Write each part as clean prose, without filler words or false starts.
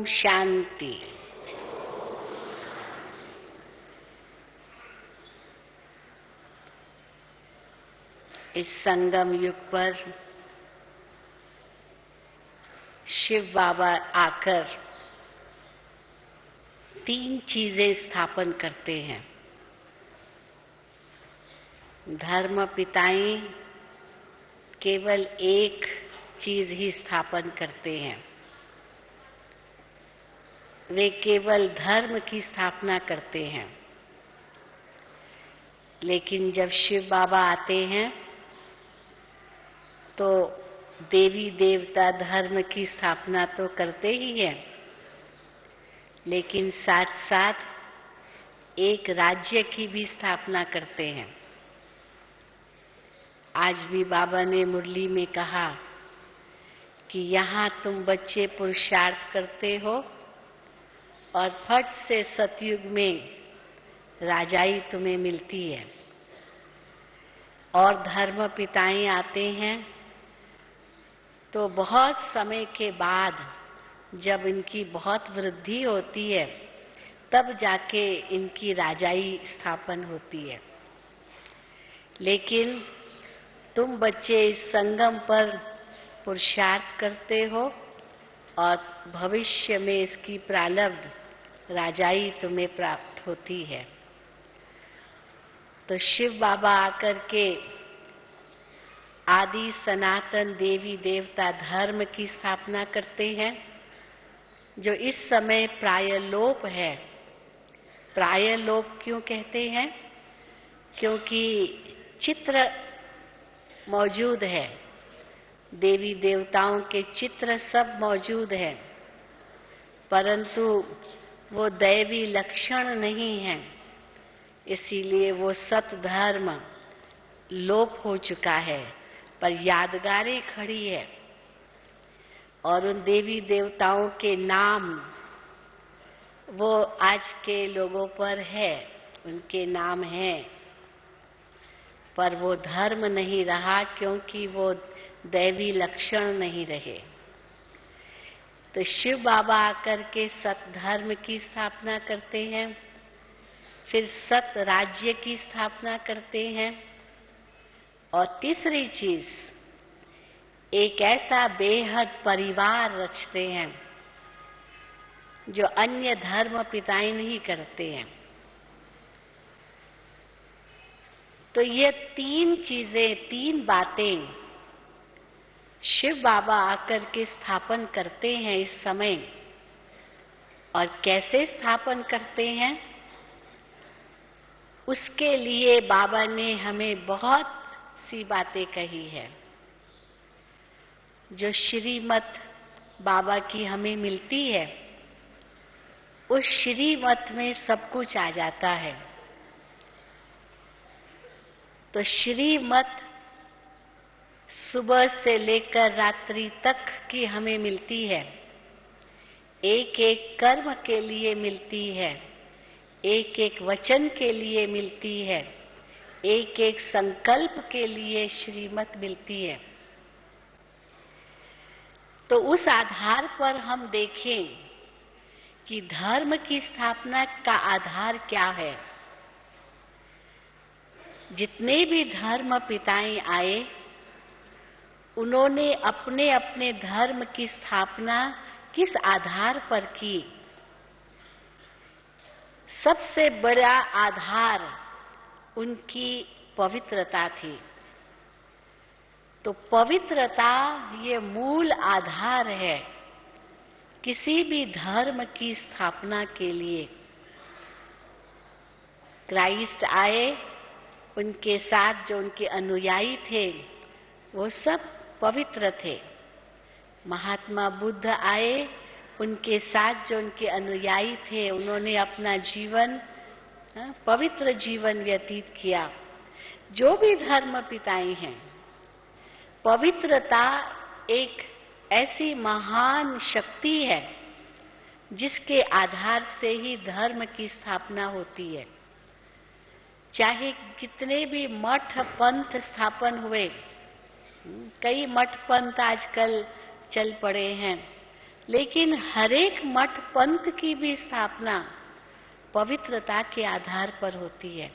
शांति। इस संगम युग पर शिव बाबा आकर 3 चीजें स्थापन करते हैं। धर्म पिताएं केवल एक चीज ही स्थापन करते हैं। वे केवल धर्म की स्थापना करते हैं। लेकिन जब शिव बाबा आते हैं तो देवी देवता धर्म की स्थापना तो करते ही हैं, लेकिन साथ साथ एक राज्य की भी स्थापना करते हैं। आज भी बाबा ने मुरली में कहा कि यहाँ तुम बच्चे पुरुषार्थ करते हो और फट से सतयुग में राजाई तुम्हें मिलती है। और धर्म पिताएं आते हैं तो बहुत समय के बाद जब इनकी बहुत वृद्धि होती है तब जाके इनकी राजाई स्थापन होती है। लेकिन तुम बच्चे इस संगम पर पुरुषार्थ करते हो और भविष्य में इसकी प्रारब्ध राजाई तुम्हें प्राप्त होती है। तो शिव बाबा आकर के आदि सनातन देवी देवता धर्म की स्थापना करते हैं, जो इस समय प्रायलोप है। प्रायलोप क्यों कहते हैं? क्योंकि चित्र मौजूद है, देवी देवताओं के चित्र सब मौजूद हैं, परंतु वो दैवी लक्षण नहीं है। इसीलिए वो सत धर्म लोप हो चुका है, पर यादगारें खड़ी है। और उन देवी देवताओं के नाम वो आज के लोगों पर है, उनके नाम हैं, पर वो धर्म नहीं रहा, क्योंकि वो दैवी लक्षण नहीं रहे। तो शिव बाबा आकर के सत धर्म की स्थापना करते हैं, फिर सत राज्य की स्थापना करते हैं, और तीसरी चीज एक ऐसा बेहद परिवार रचते हैं जो अन्य धर्म पिताएं नहीं करते हैं। तो ये 3 चीजें, 3 बातें शिव बाबा आकर के स्थापन करते हैं इस समय। और कैसे स्थापन करते हैं, उसके लिए बाबा ने हमें बहुत सी बातें कही है। जो श्रीमत बाबा की हमें मिलती है, उस श्रीमत में सब कुछ आ जाता है। तो श्रीमत सुबह से लेकर रात्रि तक की हमें मिलती है। एक एक कर्म के लिए मिलती है, एक एक वचन के लिए मिलती है, एक एक संकल्प के लिए श्रीमत मिलती है। तो उस आधार पर हम देखें कि धर्म की स्थापना का आधार क्या है। जितने भी धर्म पिताएं आए, उन्होंने अपने अपने धर्म की स्थापना किस आधार पर की? सबसे बड़ा आधार उनकी पवित्रता थी। तो पवित्रता ये मूल आधार है किसी भी धर्म की स्थापना के लिए। क्राइस्ट आए, उनके साथ जो उनके अनुयायी थे वो सब पवित्र थे। महात्मा बुद्ध आए, उनके साथ जो उनके अनुयायी थे उन्होंने अपना जीवन पवित्र जीवन व्यतीत किया। जो भी धर्म पिताएं हैं, पवित्रता एक ऐसी महान शक्ति है जिसके आधार से ही धर्म की स्थापना होती है। चाहे कितने भी मठ पंथ स्थापन हुए, कई मठ पंथ आजकल चल पड़े हैं, लेकिन हर एक मठ पंथ की भी स्थापना पवित्रता के आधार पर होती है।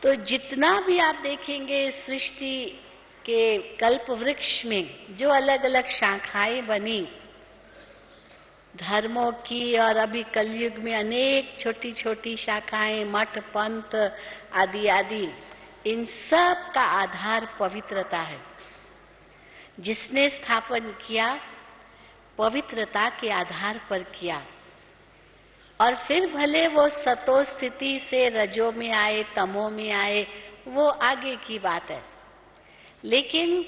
तो जितना भी आप देखेंगे सृष्टि के कल्प वृक्ष में जो अलग अलग शाखाएं बनी धर्मों की, और अभी कलयुग में अनेक छोटी छोटी शाखाएं, मठ, पंथ आदि आदि, इन सब का आधार पवित्रता है। जिसने स्थापन किया पवित्रता के आधार पर किया, और फिर भले वो सतो स्थिति से रजो में आए, तमो में आए, वो आगे की बात है। लेकिन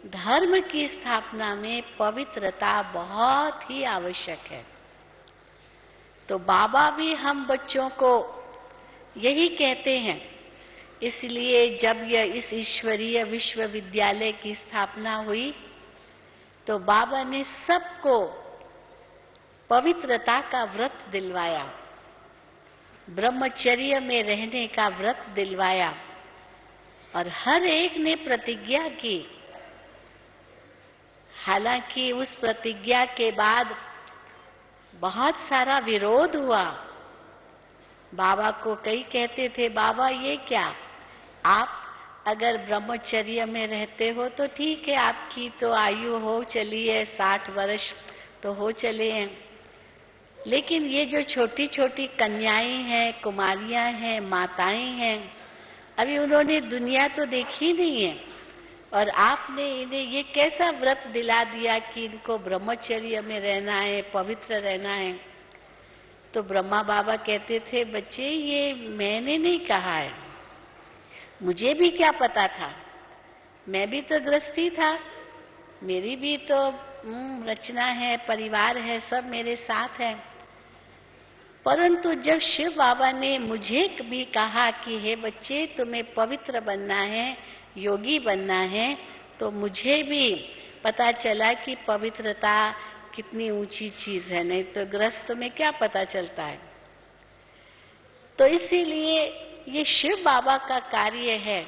धर्म की स्थापना में पवित्रता बहुत ही आवश्यक है। तो बाबा भी हम बच्चों को यही कहते हैं। इसलिए जब यह इस ईश्वरीय विश्वविद्यालय की स्थापना हुई तो बाबा ने सबको पवित्रता का व्रत दिलवाया, ब्रह्मचर्य में रहने का व्रत दिलवाया, और हर एक ने प्रतिज्ञा की। हालांकि उस प्रतिज्ञा के बाद बहुत सारा विरोध हुआ। बाबा को कई कहते थे, बाबा ये क्या, आप अगर ब्रह्मचर्य में रहते हो तो ठीक है, आपकी तो आयु हो चली है, 60 वर्ष तो हो चले हैं, लेकिन ये जो छोटी छोटी कन्याएं हैं, कुमारियां हैं, माताएं हैं, अभी उन्होंने दुनिया तो देखी नहीं है, और आपने इन्हें ये कैसा व्रत दिला दिया कि इनको ब्रह्मचर्य में रहना है, पवित्र रहना है। तो ब्रह्मा बाबा कहते थे, बच्चे ये मैंने नहीं कहा है, मुझे भी क्या पता था, मैं भी तो गृहस्थी था, मेरी भी तो रचना है, परिवार है, सब मेरे साथ है। परंतु जब शिव बाबा ने मुझे भी कहा कि हे बच्चे तुम्हें पवित्र बनना है, योगी बनना है, तो मुझे भी पता चला कि पवित्रता कितनी ऊंची चीज है, नहीं तो गृहस्थ में क्या पता चलता है। तो इसीलिए ये शिव बाबा का कार्य है,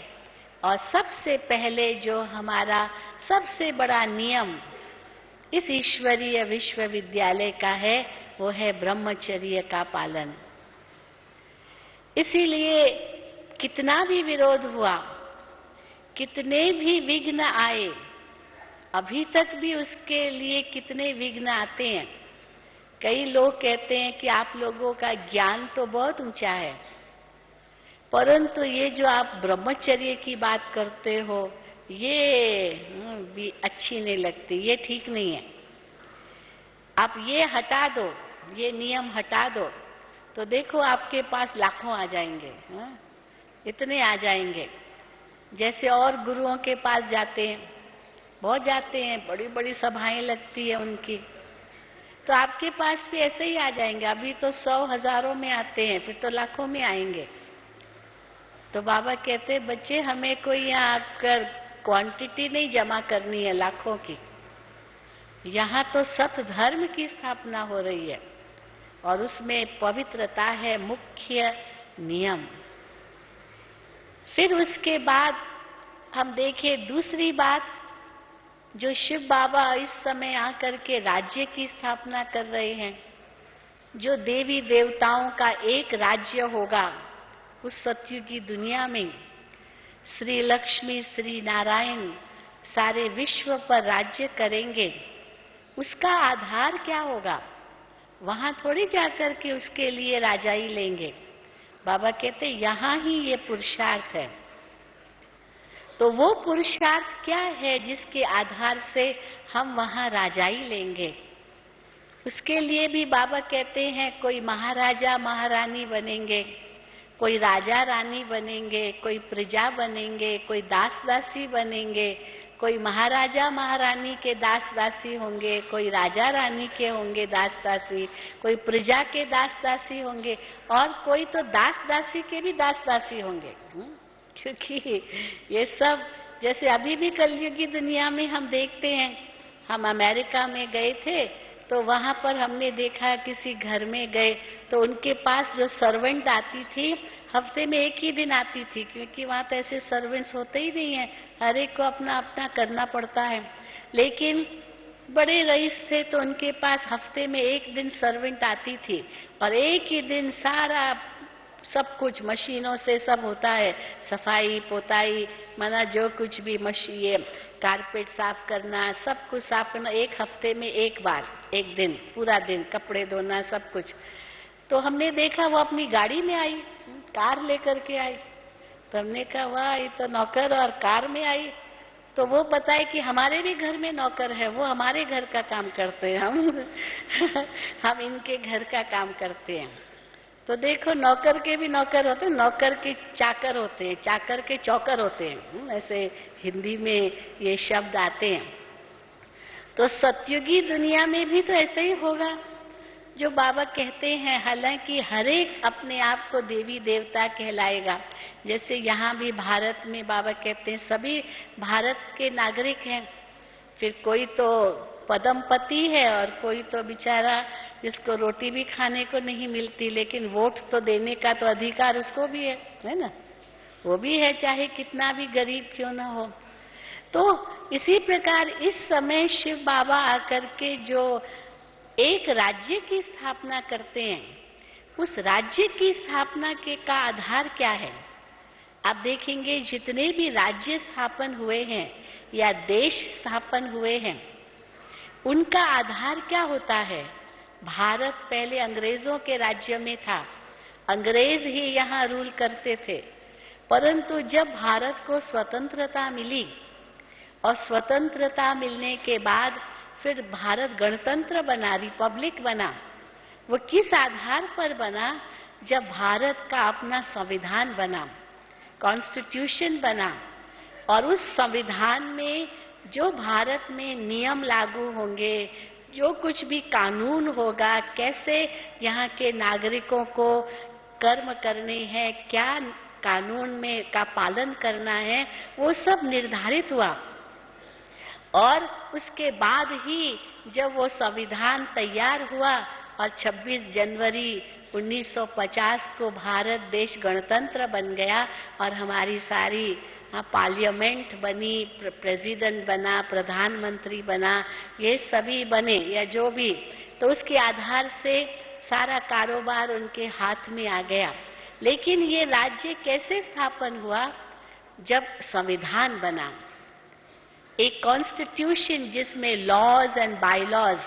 और सबसे पहले जो हमारा सबसे बड़ा नियम इस ईश्वरीय विश्वविद्यालय का है वो है ब्रह्मचर्य का पालन। इसीलिए कितना भी विरोध हुआ, कितने भी विघ्न आए, अभी तक भी उसके लिए कितने विघ्न आते हैं। कई लोग कहते हैं कि आप लोगों का ज्ञान तो बहुत ऊंचा है, परंतु ये जो आप ब्रह्मचर्य की बात करते हो ये भी अच्छी नहीं लगती, ये ठीक नहीं है, आप ये हटा दो, ये नियम हटा दो, तो देखो आपके पास लाखों आ जाएंगे, इतने आ जाएंगे। जैसे और गुरुओं के पास जाते हैं, बहुत जाते हैं, बड़ी बड़ी सभाएं लगती है उनकी, तो आपके पास भी ऐसे ही आ जाएंगे। अभी तो 100 हजारों में आते हैं, फिर तो लाखों में आएंगे। तो बाबा कहते, बच्चे हमें कोई यहाँ आकर क्वांटिटी नहीं जमा करनी है लाखों की, यहाँ तो सत धर्म की स्थापना हो रही है, और उसमें पवित्रता है मुख्य नियम। फिर उसके बाद हम देखें दूसरी बात, जो शिव बाबा इस समय आकर के राज्य की स्थापना कर रहे हैं, जो देवी देवताओं का एक राज्य होगा उस सत्युग की दुनिया में, श्री लक्ष्मी श्री नारायण सारे विश्व पर राज्य करेंगे, उसका आधार क्या होगा? वहां थोड़ी जाकर के उसके लिए राजाई लेंगे। बाबा कहते यहां ही ये पुरुषार्थ है। तो वो पुरुषार्थ क्या है जिसके आधार से हम वहां राजाई लेंगे? उसके लिए भी बाबा कहते हैं कोई महाराजा महारानी बनेंगे, कोई राजा रानी बनेंगे, कोई प्रजा बनेंगे, कोई दास दासी बनेंगे, कोई महाराजा महारानी के दास दासी होंगे, कोई राजा रानी के होंगे दास दासी, कोई प्रजा के दास दासी होंगे, और कोई तो दास दासी के भी दास दासी होंगे। क्योंकि ये सब जैसे अभी भी कलयुग की दुनिया में हम देखते हैं। हम अमेरिका में गए थे तो वहां पर हमने देखा किसी घर में गए तो उनके पास जो सर्वेंट आती थी हफ्ते में एक ही दिन आती थी, क्योंकि वहां तो ऐसे सर्वेंट्स होते ही नहीं है, हर एक को अपना अपना करना पड़ता है। लेकिन बड़े रईस थे तो उनके पास हफ्ते में एक दिन सर्वेंट आती थी और एक ही दिन सारा सब कुछ मशीनों से सब होता है, सफाई पोताई माना जो कुछ भी ये कारपेट साफ करना, सब कुछ साफ करना, एक हफ्ते में एक बार, एक दिन, पूरा दिन, कपड़े धोना, सब कुछ। तो हमने देखा वो अपनी गाड़ी में आई, कार लेकर के आई। तो हमने कहा वाह, ये तो नौकर और कार में आई। तो वो बताए कि हमारे भी घर में नौकर है, वो हमारे घर का काम करते हैं, हम इनके घर का काम करते हैं। तो देखो, नौकर के भी नौकर होते हैं, नौकर के चाकर होते हैं, चाकर के चौकर होते हैं, ऐसे हिंदी में ये शब्द आते हैं। तो सतयुगी दुनिया में भी तो ऐसे ही होगा जो बाबा कहते हैं। हालांकि हर एक अपने आप को देवी देवता कहलाएगा। जैसे यहाँ भी भारत में बाबा कहते हैं सभी भारत के नागरिक हैं। फिर कोई तो पदमपति है और कोई तो बेचारा जिसको रोटी भी खाने को नहीं मिलती, लेकिन वोट तो देने का तो अधिकार उसको भी है ना? वो भी है, चाहे कितना भी गरीब क्यों ना हो। तो इसी प्रकार इस समय शिव बाबा आकर के जो एक राज्य की स्थापना करते हैं, उस राज्य की स्थापना के का आधार क्या है? आप देखेंगे जितने भी राज्य स्थापन हुए हैं या देश स्थापन हुए हैं, उनका आधार क्या होता है? भारत पहले अंग्रेजों के राज्य में था, अंग्रेज ही यहाँ रूल करते थे। परंतु जब भारत को स्वतंत्रता मिली और स्वतंत्रता मिलने के बाद फिर भारत गणतंत्र बना, रिपब्लिक बना। वो किस आधार पर बना? जब भारत का अपना संविधान बना, कॉन्स्टिट्यूशन बना, और उस संविधान में जो भारत में नियम लागू होंगे, जो कुछ भी कानून होगा, कैसे यहाँ के नागरिकों को कर्म करने हैं, क्या कानून में का पालन करना है, वो सब निर्धारित हुआ। और उसके बाद ही जब वो संविधान तैयार हुआ और 26 जनवरी 1950 को भारत देश गणतंत्र बन गया और हमारी सारी पार्लियामेंट बनी, प्रेसिडेंट बना, प्रधानमंत्री बना, ये सभी बने या जो भी, तो उसके आधार से सारा कारोबार उनके हाथ में आ गया। लेकिन ये राज्य कैसे स्थापन हुआ? जब संविधान बना, एक कॉन्स्टिट्यूशन जिसमें लॉज एंड बायलॉज,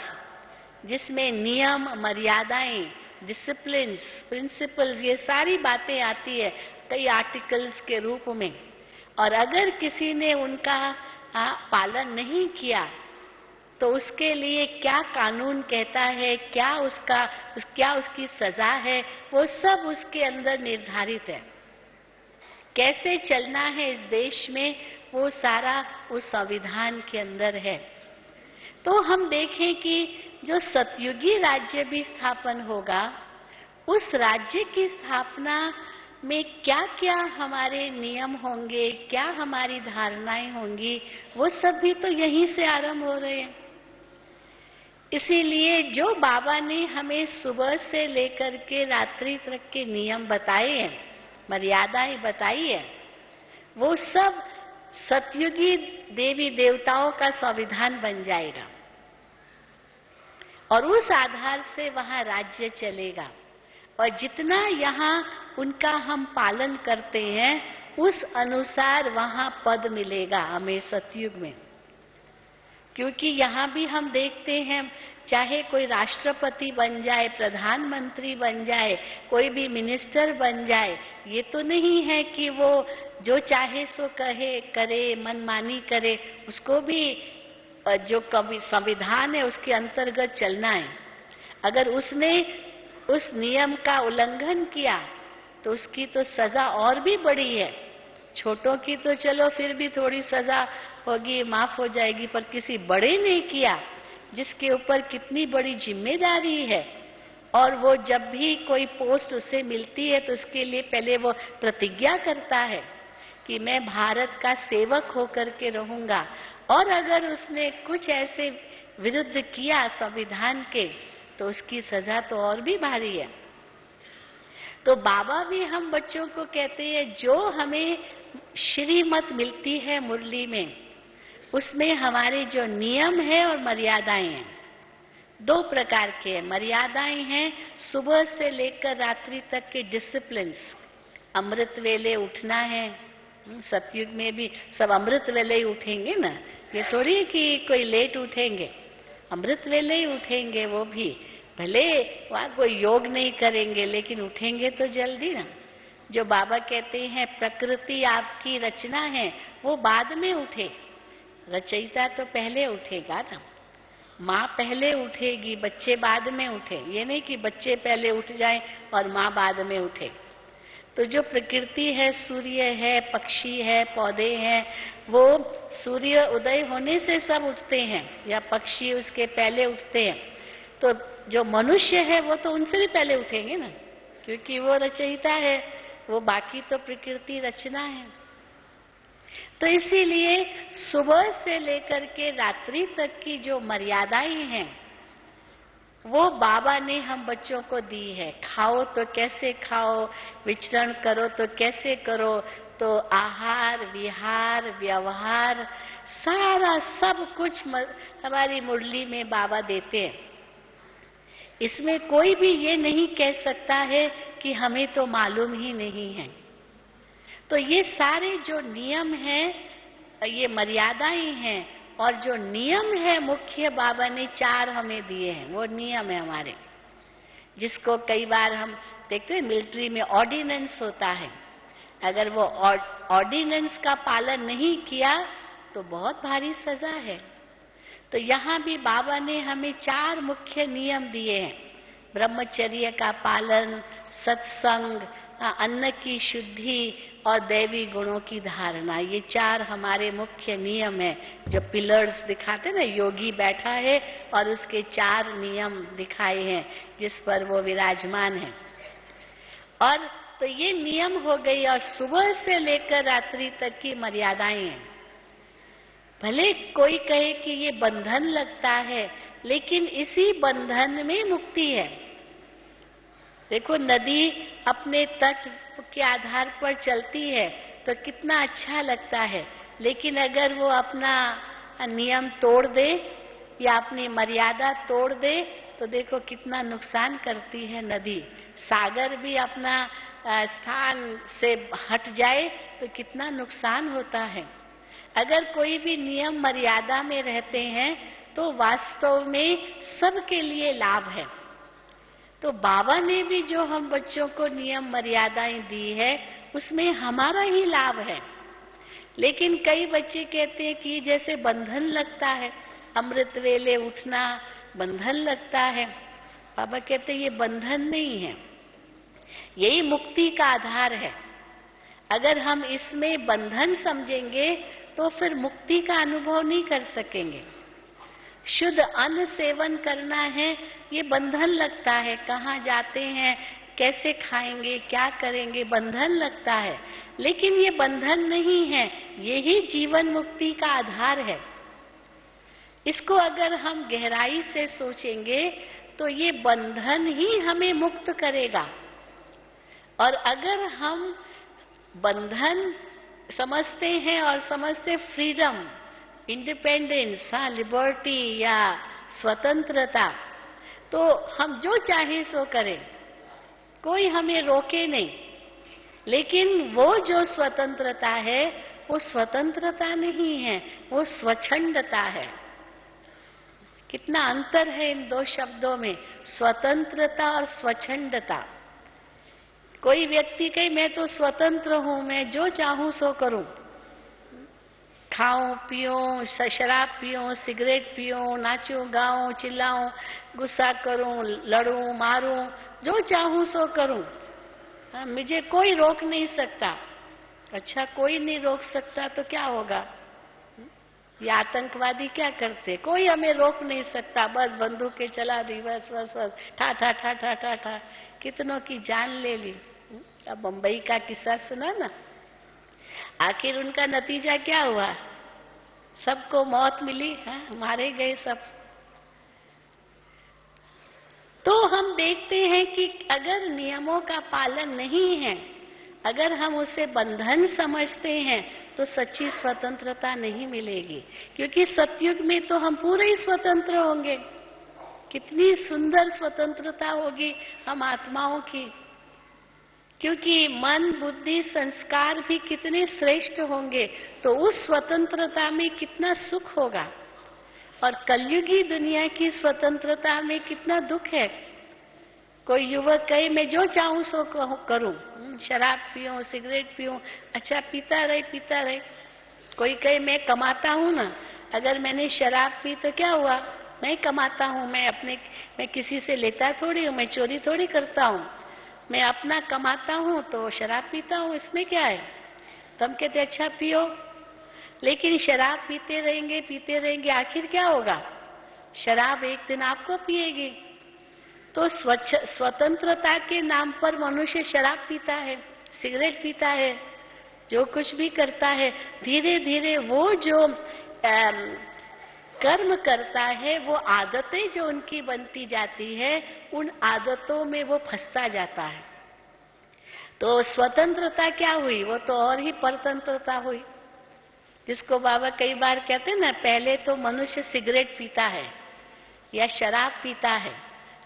जिसमें नियम, मर्यादाएं, डिसिप्लिन्स, प्रिंसिपल्स, ये सारी बातें आती है कई आर्टिकल्स के रूप में। और अगर किसी ने उनका पालन नहीं किया तो उसके लिए क्या कानून कहता है, क्या उसकी सजा है, वो सब उसके अंदर निर्धारित है। कैसे चलना है इस देश में, वो सारा उस संविधान के अंदर है। तो हम देखें कि जो सतयुगी राज्य भी स्थापन होगा, उस राज्य की स्थापना में क्या क्या हमारे नियम होंगे, क्या हमारी धारणाएं होंगी, वो सब भी तो यहीं से आरंभ हो रहे हैं। इसीलिए जो बाबा ने हमें सुबह से लेकर के रात्रि तक के नियम बताए हैं, मर्यादाएं बताई है, वो सब सतयुगी देवी देवताओं का संविधान बन जाएगा और उस आधार से वहां राज्य चलेगा। और जितना यहाँ उनका हम पालन करते हैं, उस अनुसार वहां पद मिलेगा हमें सतयुग में। क्योंकि यहाँ भी हम देखते हैं, चाहे कोई राष्ट्रपति बन जाए, प्रधानमंत्री बन जाए, कोई भी मिनिस्टर बन जाए, ये तो नहीं है कि वो जो चाहे सो कहे, करे, मनमानी करे। उसको भी जो कभी संविधान है उसके अंतर्गत चलना है। अगर उसने उस नियम का उल्लंघन किया तो उसकी तो सजा और भी बड़ी है। छोटों की तो चलो फिर भी थोड़ी सजा होगी, माफ हो जाएगी, पर किसी बड़े ने किया जिसके ऊपर कितनी बड़ी जिम्मेदारी है, और वो जब भी कोई पोस्ट उसे मिलती है तो उसके लिए पहले वो प्रतिज्ञा करता है कि मैं भारत का सेवक होकर के रहूंगा। और अगर उसने कुछ ऐसे विरुद्ध किया संविधान के, तो उसकी सजा तो और भी भारी है। तो बाबा भी हम बच्चों को कहते हैं, जो हमें श्रीमत मिलती है मुरली में, उसमें हमारे जो नियम है और मर्यादाएं हैं, दो प्रकार के हैं। मर्यादाएं हैं सुबह से लेकर रात्रि तक के डिसिप्लिन्स। अमृत वेले उठना है, सतयुग में भी सब अमृत वेले ही उठेंगे ना, ये थोड़ी है कि कोई लेट उठेंगे, अमृत वेले ही उठेंगे। वो भी भले वहां कोई योग नहीं करेंगे लेकिन उठेंगे तो जल्दी ना। जो बाबा कहते हैं प्रकृति आपकी रचना है, वो बाद में उठे, रचयिता तो पहले उठेगा ना। माँ पहले उठेगी, बच्चे बाद में उठे। ये नहीं कि बच्चे पहले उठ जाएं और माँ बाद में उठे। तो जो प्रकृति है, सूर्य है, पक्षी है, पौधे हैं, वो सूर्य उदय होने से सब उठते हैं या पक्षी उसके पहले उठते हैं। तो जो मनुष्य है वो तो उनसे भी पहले उठेंगे ना, क्योंकि वो रचयिता है, वो बाकी तो प्रकृति रचना है। तो इसीलिए सुबह से लेकर के रात्रि तक की जो मर्यादाएं हैं वो बाबा ने हम बच्चों को दी है। खाओ तो कैसे खाओ, विचरण करो तो कैसे करो, तो आहार, विहार, व्यवहार, सारा सब कुछ हमारी मुरली में बाबा देते हैं। इसमें कोई भी ये नहीं कह सकता है कि हमें तो मालूम ही नहीं है। तो ये सारे जो नियम हैं, ये मर्यादाएं हैं, और जो नियम है मुख्य बाबा ने 4 हमें दिए हैं। वो नियम है हमारे, जिसको कई बार हम देखते हैं मिलिट्री में ऑर्डिनेंस होता है। अगर वो ऑर्डिनेंस का पालन नहीं किया तो बहुत भारी सजा है। तो यहाँ भी बाबा ने हमें 4 मुख्य नियम दिए हैं। ब्रह्मचर्य का पालन, सत्संग, अन्न की शुद्धि और दैवी गुणों की धारणा, ये 4 हमारे मुख्य नियम हैं। जो पिलर्स दिखाते ना, योगी बैठा है और उसके 4 नियम दिखाए हैं जिस पर वो विराजमान है। और तो ये नियम हो गई, और सुबह से लेकर रात्रि तक की मर्यादाएं हैं। भले कोई कहे कि ये बंधन लगता है, लेकिन इसी बंधन में मुक्ति है। देखो, नदी अपने तट के आधार पर चलती है तो कितना अच्छा लगता है, लेकिन अगर वो अपना नियम तोड़ दे या अपनी मर्यादा तोड़ दे तो देखो कितना नुकसान करती है नदी। सागर भी अपना स्थान से हट जाए तो कितना नुकसान होता है। अगर कोई भी नियम मर्यादा में रहते हैं तो वास्तव में सबके लिए लाभ है। तो बाबा ने भी जो हम बच्चों को नियम मर्यादाएं दी है उसमें हमारा ही लाभ है। लेकिन कई बच्चे कहते हैं कि जैसे बंधन लगता है, अमृत वेले उठना बंधन लगता है। बाबा कहते हैं ये बंधन नहीं है, यही मुक्ति का आधार है। अगर हम इसमें बंधन समझेंगे तो फिर मुक्ति का अनुभव नहीं कर सकेंगे। शुद्ध अन्न सेवन करना है, ये बंधन लगता है। कहाँ जाते हैं, कैसे खाएंगे, क्या करेंगे, बंधन लगता है। लेकिन ये बंधन नहीं है, यही जीवन मुक्ति का आधार है। इसको अगर हम गहराई से सोचेंगे तो ये बंधन ही हमें मुक्त करेगा। और अगर हम बंधन समझते हैं और समझते फ्रीडम, इंडिपेंडेंस, लिबर्टी या स्वतंत्रता, तो हम जो चाहे सो करें, कोई हमें रोके नहीं। लेकिन वो जो स्वतंत्रता है वो स्वतंत्रता नहीं है, वो स्वच्छंदता है। कितना अंतर है इन दो शब्दों में, स्वतंत्रता और स्वच्छंदता। कोई व्यक्ति कहे मैं तो स्वतंत्र हूं, मैं जो चाहूं सो करूं, खाऊं पियूं, शराब पीऊं, सिगरेट पीऊं, नाचूं गाऊं, चिल्लाऊं, गुस्सा करूं, लड़ूं, मारूं, जो चाहूं सो करूं, मुझे कोई रोक नहीं सकता। अच्छा, कोई नहीं रोक सकता तो क्या होगा? ये आतंकवादी क्या करते? कोई हमें रोक नहीं सकता, बस बंदूकें चला दी, बस बस बस, ठा ठा ठा ठा ठा ठा, कितनों की जान ले ली। अब बंबई का किस्सा सुना ना, आखिर उनका नतीजा क्या हुआ? सबको मौत मिली, मारे गए सब। तो हम देखते हैं कि अगर नियमों का पालन नहीं है, अगर हम उसे बंधन समझते हैं तो सच्ची स्वतंत्रता नहीं मिलेगी, क्योंकि सतयुग में तो हम पूरे ही स्वतंत्र होंगे। कितनी सुंदर स्वतंत्रता होगी हम आत्माओं की, क्योंकि मन बुद्धि संस्कार भी कितने श्रेष्ठ होंगे, तो उस स्वतंत्रता में कितना सुख होगा। और कलयुगी दुनिया की स्वतंत्रता में कितना दुख है। कोई युवक कहे मैं जो चाहूं सो करूं, शराब पीऊं, सिगरेट पीऊं, अच्छा पीता रहे। कोई कहे मैं कमाता हूं ना, अगर मैंने शराब पी तो क्या हुआ, मैं कमाता हूं, मैं किसी से लेता थोड़ी हूं, मैं चोरी थोड़ी करता हूं, मैं अपना कमाता हूं तो शराब पीता हूं, इसमें क्या है। तो हम कहते अच्छा पियो, लेकिन शराब पीते रहेंगे, आखिर क्या होगा, शराब एक दिन आपको पिएगी। तो स्वतंत्रता के नाम पर मनुष्य शराब पीता है, सिगरेट पीता है, जो कुछ भी करता है, धीरे धीरे वो जो कर्म करता है, वो आदतें जो उनकी बनती जाती है, उन आदतों में वो फंसता जाता है। तो स्वतंत्रता क्या हुई, वो तो और ही परतंत्रता हुई, जिसको बाबा कई बार कहते हैं ना, पहले तो मनुष्य सिगरेट पीता है या शराब पीता है,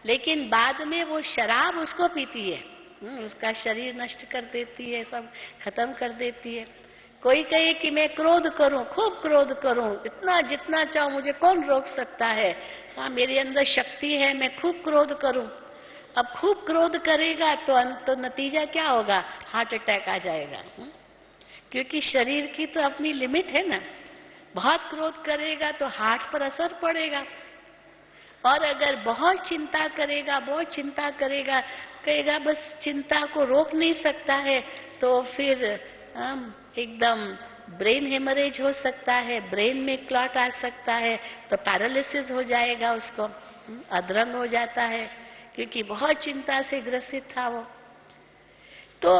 लेकिन बाद में वो शराब उसको पीती है, उसका शरीर नष्ट कर देती है, सब खत्म कर देती है। कोई कहे कि मैं क्रोध करूं, खूब क्रोध करूं, इतना जितना चाहूं, मुझे कौन रोक सकता है, हाँ मेरे अंदर शक्ति है, मैं खूब क्रोध करूं। अब खूब क्रोध करेगा तो नतीजा क्या होगा, हार्ट अटैक आ जाएगा, क्योंकि शरीर की तो अपनी लिमिट है ना। बहुत क्रोध करेगा तो हार्ट पर असर पड़ेगा, और अगर बहुत चिंता करेगा, कहेगा बस चिंता को रोक नहीं सकता है, तो फिर एकदम ब्रेन हेमरेज हो सकता है, ब्रेन में क्लॉट आ सकता है, तो पैरालिसिस हो जाएगा, उसको अधरंग हो जाता है, क्योंकि बहुत चिंता से ग्रसित था वो। तो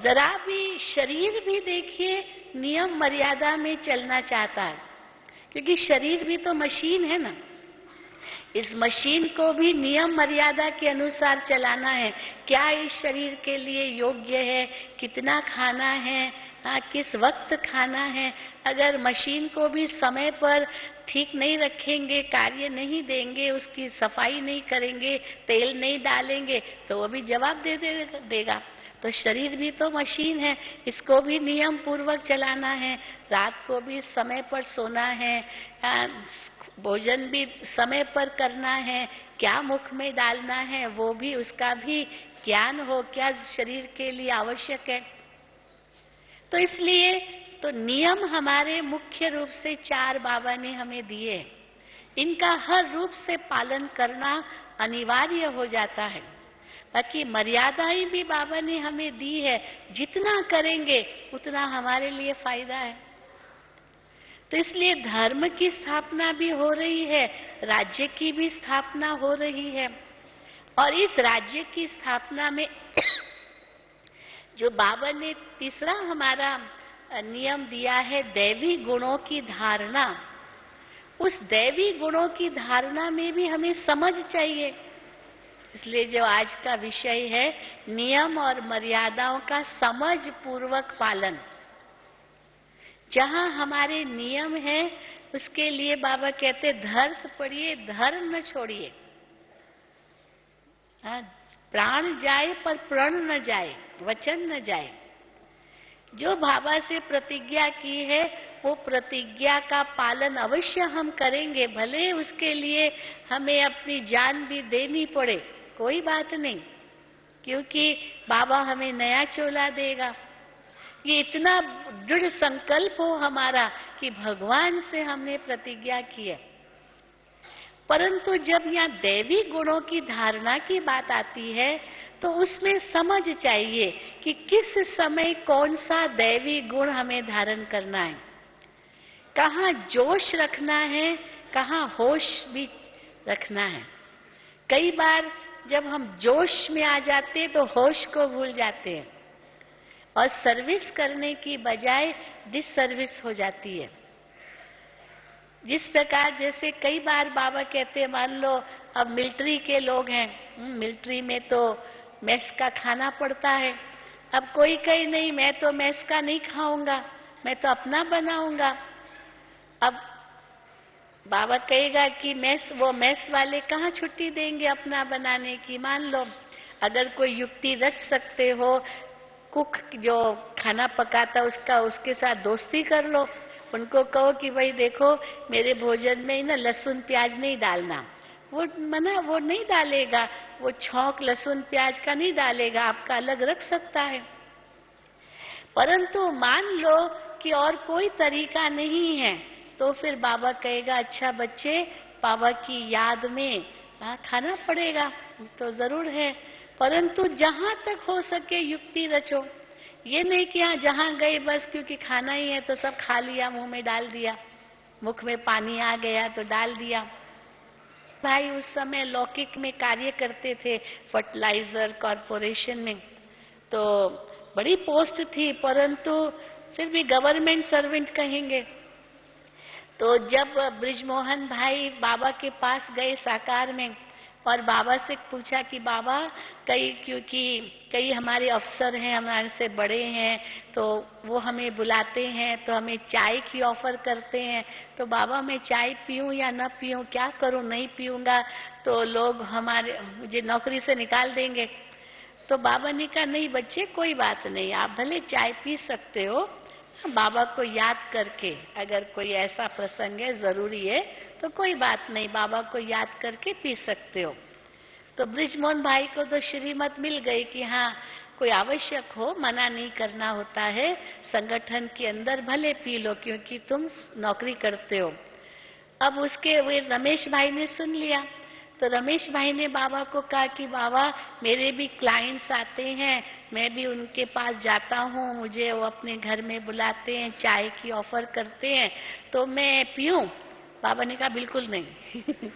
जरा भी शरीर भी देखिए नियम मर्यादा में चलना चाहता है, क्योंकि शरीर भी तो मशीन है ना, इस मशीन को भी नियम मर्यादा के अनुसार चलाना है। क्या इस शरीर के लिए योग्य है, कितना खाना है, किस वक्त खाना है। अगर मशीन को भी समय पर ठीक नहीं रखेंगे, कार्य नहीं देंगे, उसकी सफाई नहीं करेंगे, तेल नहीं डालेंगे, तो वो भी जवाब देगा। तो शरीर भी तो मशीन है, इसको भी नियम पूर्वक चलाना है। रात को भी समय पर सोना है, भोजन भी समय पर करना है, क्या मुख में डालना है वो भी, उसका भी ज्ञान हो, क्या शरीर के लिए आवश्यक है। तो इसलिए तो नियम हमारे मुख्य रूप से 4 बाबा ने हमें दिए, इनका हर रूप से पालन करना अनिवार्य हो जाता है। बाकी मर्यादाएं भी बाबा ने हमें दी है, जितना करेंगे उतना हमारे लिए फायदा है। तो इसलिए धर्म की स्थापना भी हो रही है, राज्य की भी स्थापना हो रही है, और इस राज्य की स्थापना में जो बाबा ने तीसरा हमारा नियम दिया है, दैवी गुणों की धारणा, उस दैवी गुणों की धारणा में भी हमें समझ चाहिए। इसलिए जो आज का विषय है नियम और मर्यादाओं का समझ पूर्वक पालन, जहां हमारे नियम है उसके लिए बाबा कहते धर्त पड़िए, धर्म न छोड़िए। प्राण जाए पर प्रण न जाए, वचन न जाए। जो बाबा से प्रतिज्ञा की है वो प्रतिज्ञा का पालन अवश्य हम करेंगे, भले उसके लिए हमें अपनी जान भी देनी पड़े, कोई बात नहीं, क्योंकि बाबा हमें नया चोला देगा। ये इतना दृढ़ संकल्प हो हमारा कि भगवान से हमने प्रतिज्ञा की है। परंतु जब यहाँ दैवी गुणों की धारणा की बात आती है तो उसमें समझ चाहिए कि किस समय कौन सा दैवी गुण हमें धारण करना है, कहाँ जोश रखना है, कहाँ होश भी रखना है। कई बार जब हम जोश में आ जाते तो होश को भूल जाते हैं और सर्विस करने की बजाय डिससर्विस हो जाती है। जिस प्रकार जैसे कई बार बाबा कहते हैं, मान लो अब मिलिट्री के लोग हैं, मिलिट्री में तो मेस का खाना पड़ता है। अब कोई कहे नहीं मैं तो मेस का नहीं खाऊंगा, मैं तो अपना बनाऊंगा। अब बाबा कहेगा कि वो मेस वाले कहाँ छुट्टी देंगे अपना बनाने की। मान लो अगर कोई युक्ति रच सकते हो, कुक जो खाना पकाता उसके साथ दोस्ती कर लो, उनको कहो कि भाई देखो मेरे भोजन में ना लहसुन प्याज नहीं डालना। वो वो नहीं डालेगा, वो छौंक लहसुन प्याज का नहीं डालेगा, आपका अलग रख सकता है। परंतु मान लो कि और कोई तरीका नहीं है, तो फिर बाबा कहेगा अच्छा बच्चे बाबा की याद में खाना पड़ेगा तो जरूर है, परंतु जहां तक हो सके युक्ति रचो। ये नहीं कि जहां गए बस क्योंकि खाना ही है तो सब खा लिया, मुंह में डाल दिया, मुख में पानी आ गया तो डाल दिया। भाई उस समय लौकिक में कार्य करते थे, फर्टिलाइजर कॉरपोरेशन में, तो बड़ी पोस्ट थी, परंतु फिर भी गवर्नमेंट सर्वेंट कहेंगे। तो जब ब्रिजमोहन भाई बाबा के पास गए साकार में और बाबा से पूछा कि बाबा क्योंकि कई हमारे अफसर हैं, हमारे से बड़े हैं, तो वो हमें बुलाते हैं तो हमें चाय की ऑफर करते हैं, तो बाबा मैं चाय पीऊं या न पीऊं, क्या करूं, नहीं पीऊंगा तो लोग मुझे नौकरी से निकाल देंगे। तो बाबा ने कहा नहीं बच्चे कोई बात नहीं, आप भले चाय पी सकते हो, बाबा को याद करके, अगर कोई ऐसा प्रसंग है जरूरी है तो कोई बात नहीं, बाबा को याद करके पी सकते हो। तो ब्रिजमोहन भाई को तो श्रीमत मिल गई कि हाँ कोई आवश्यक हो मना नहीं करना होता है, संगठन के अंदर भले पी लो क्योंकि तुम नौकरी करते हो। अब उसके वे रमेश भाई ने सुन लिया, तो रमेश भाई ने बाबा को कहा कि बाबा मेरे भी क्लाइंट्स आते हैं, मैं भी उनके पास जाता हूँ, मुझे वो अपने घर में बुलाते हैं, चाय की ऑफर करते हैं, तो मैं पीऊं? बाबा ने कहा बिल्कुल नहीं।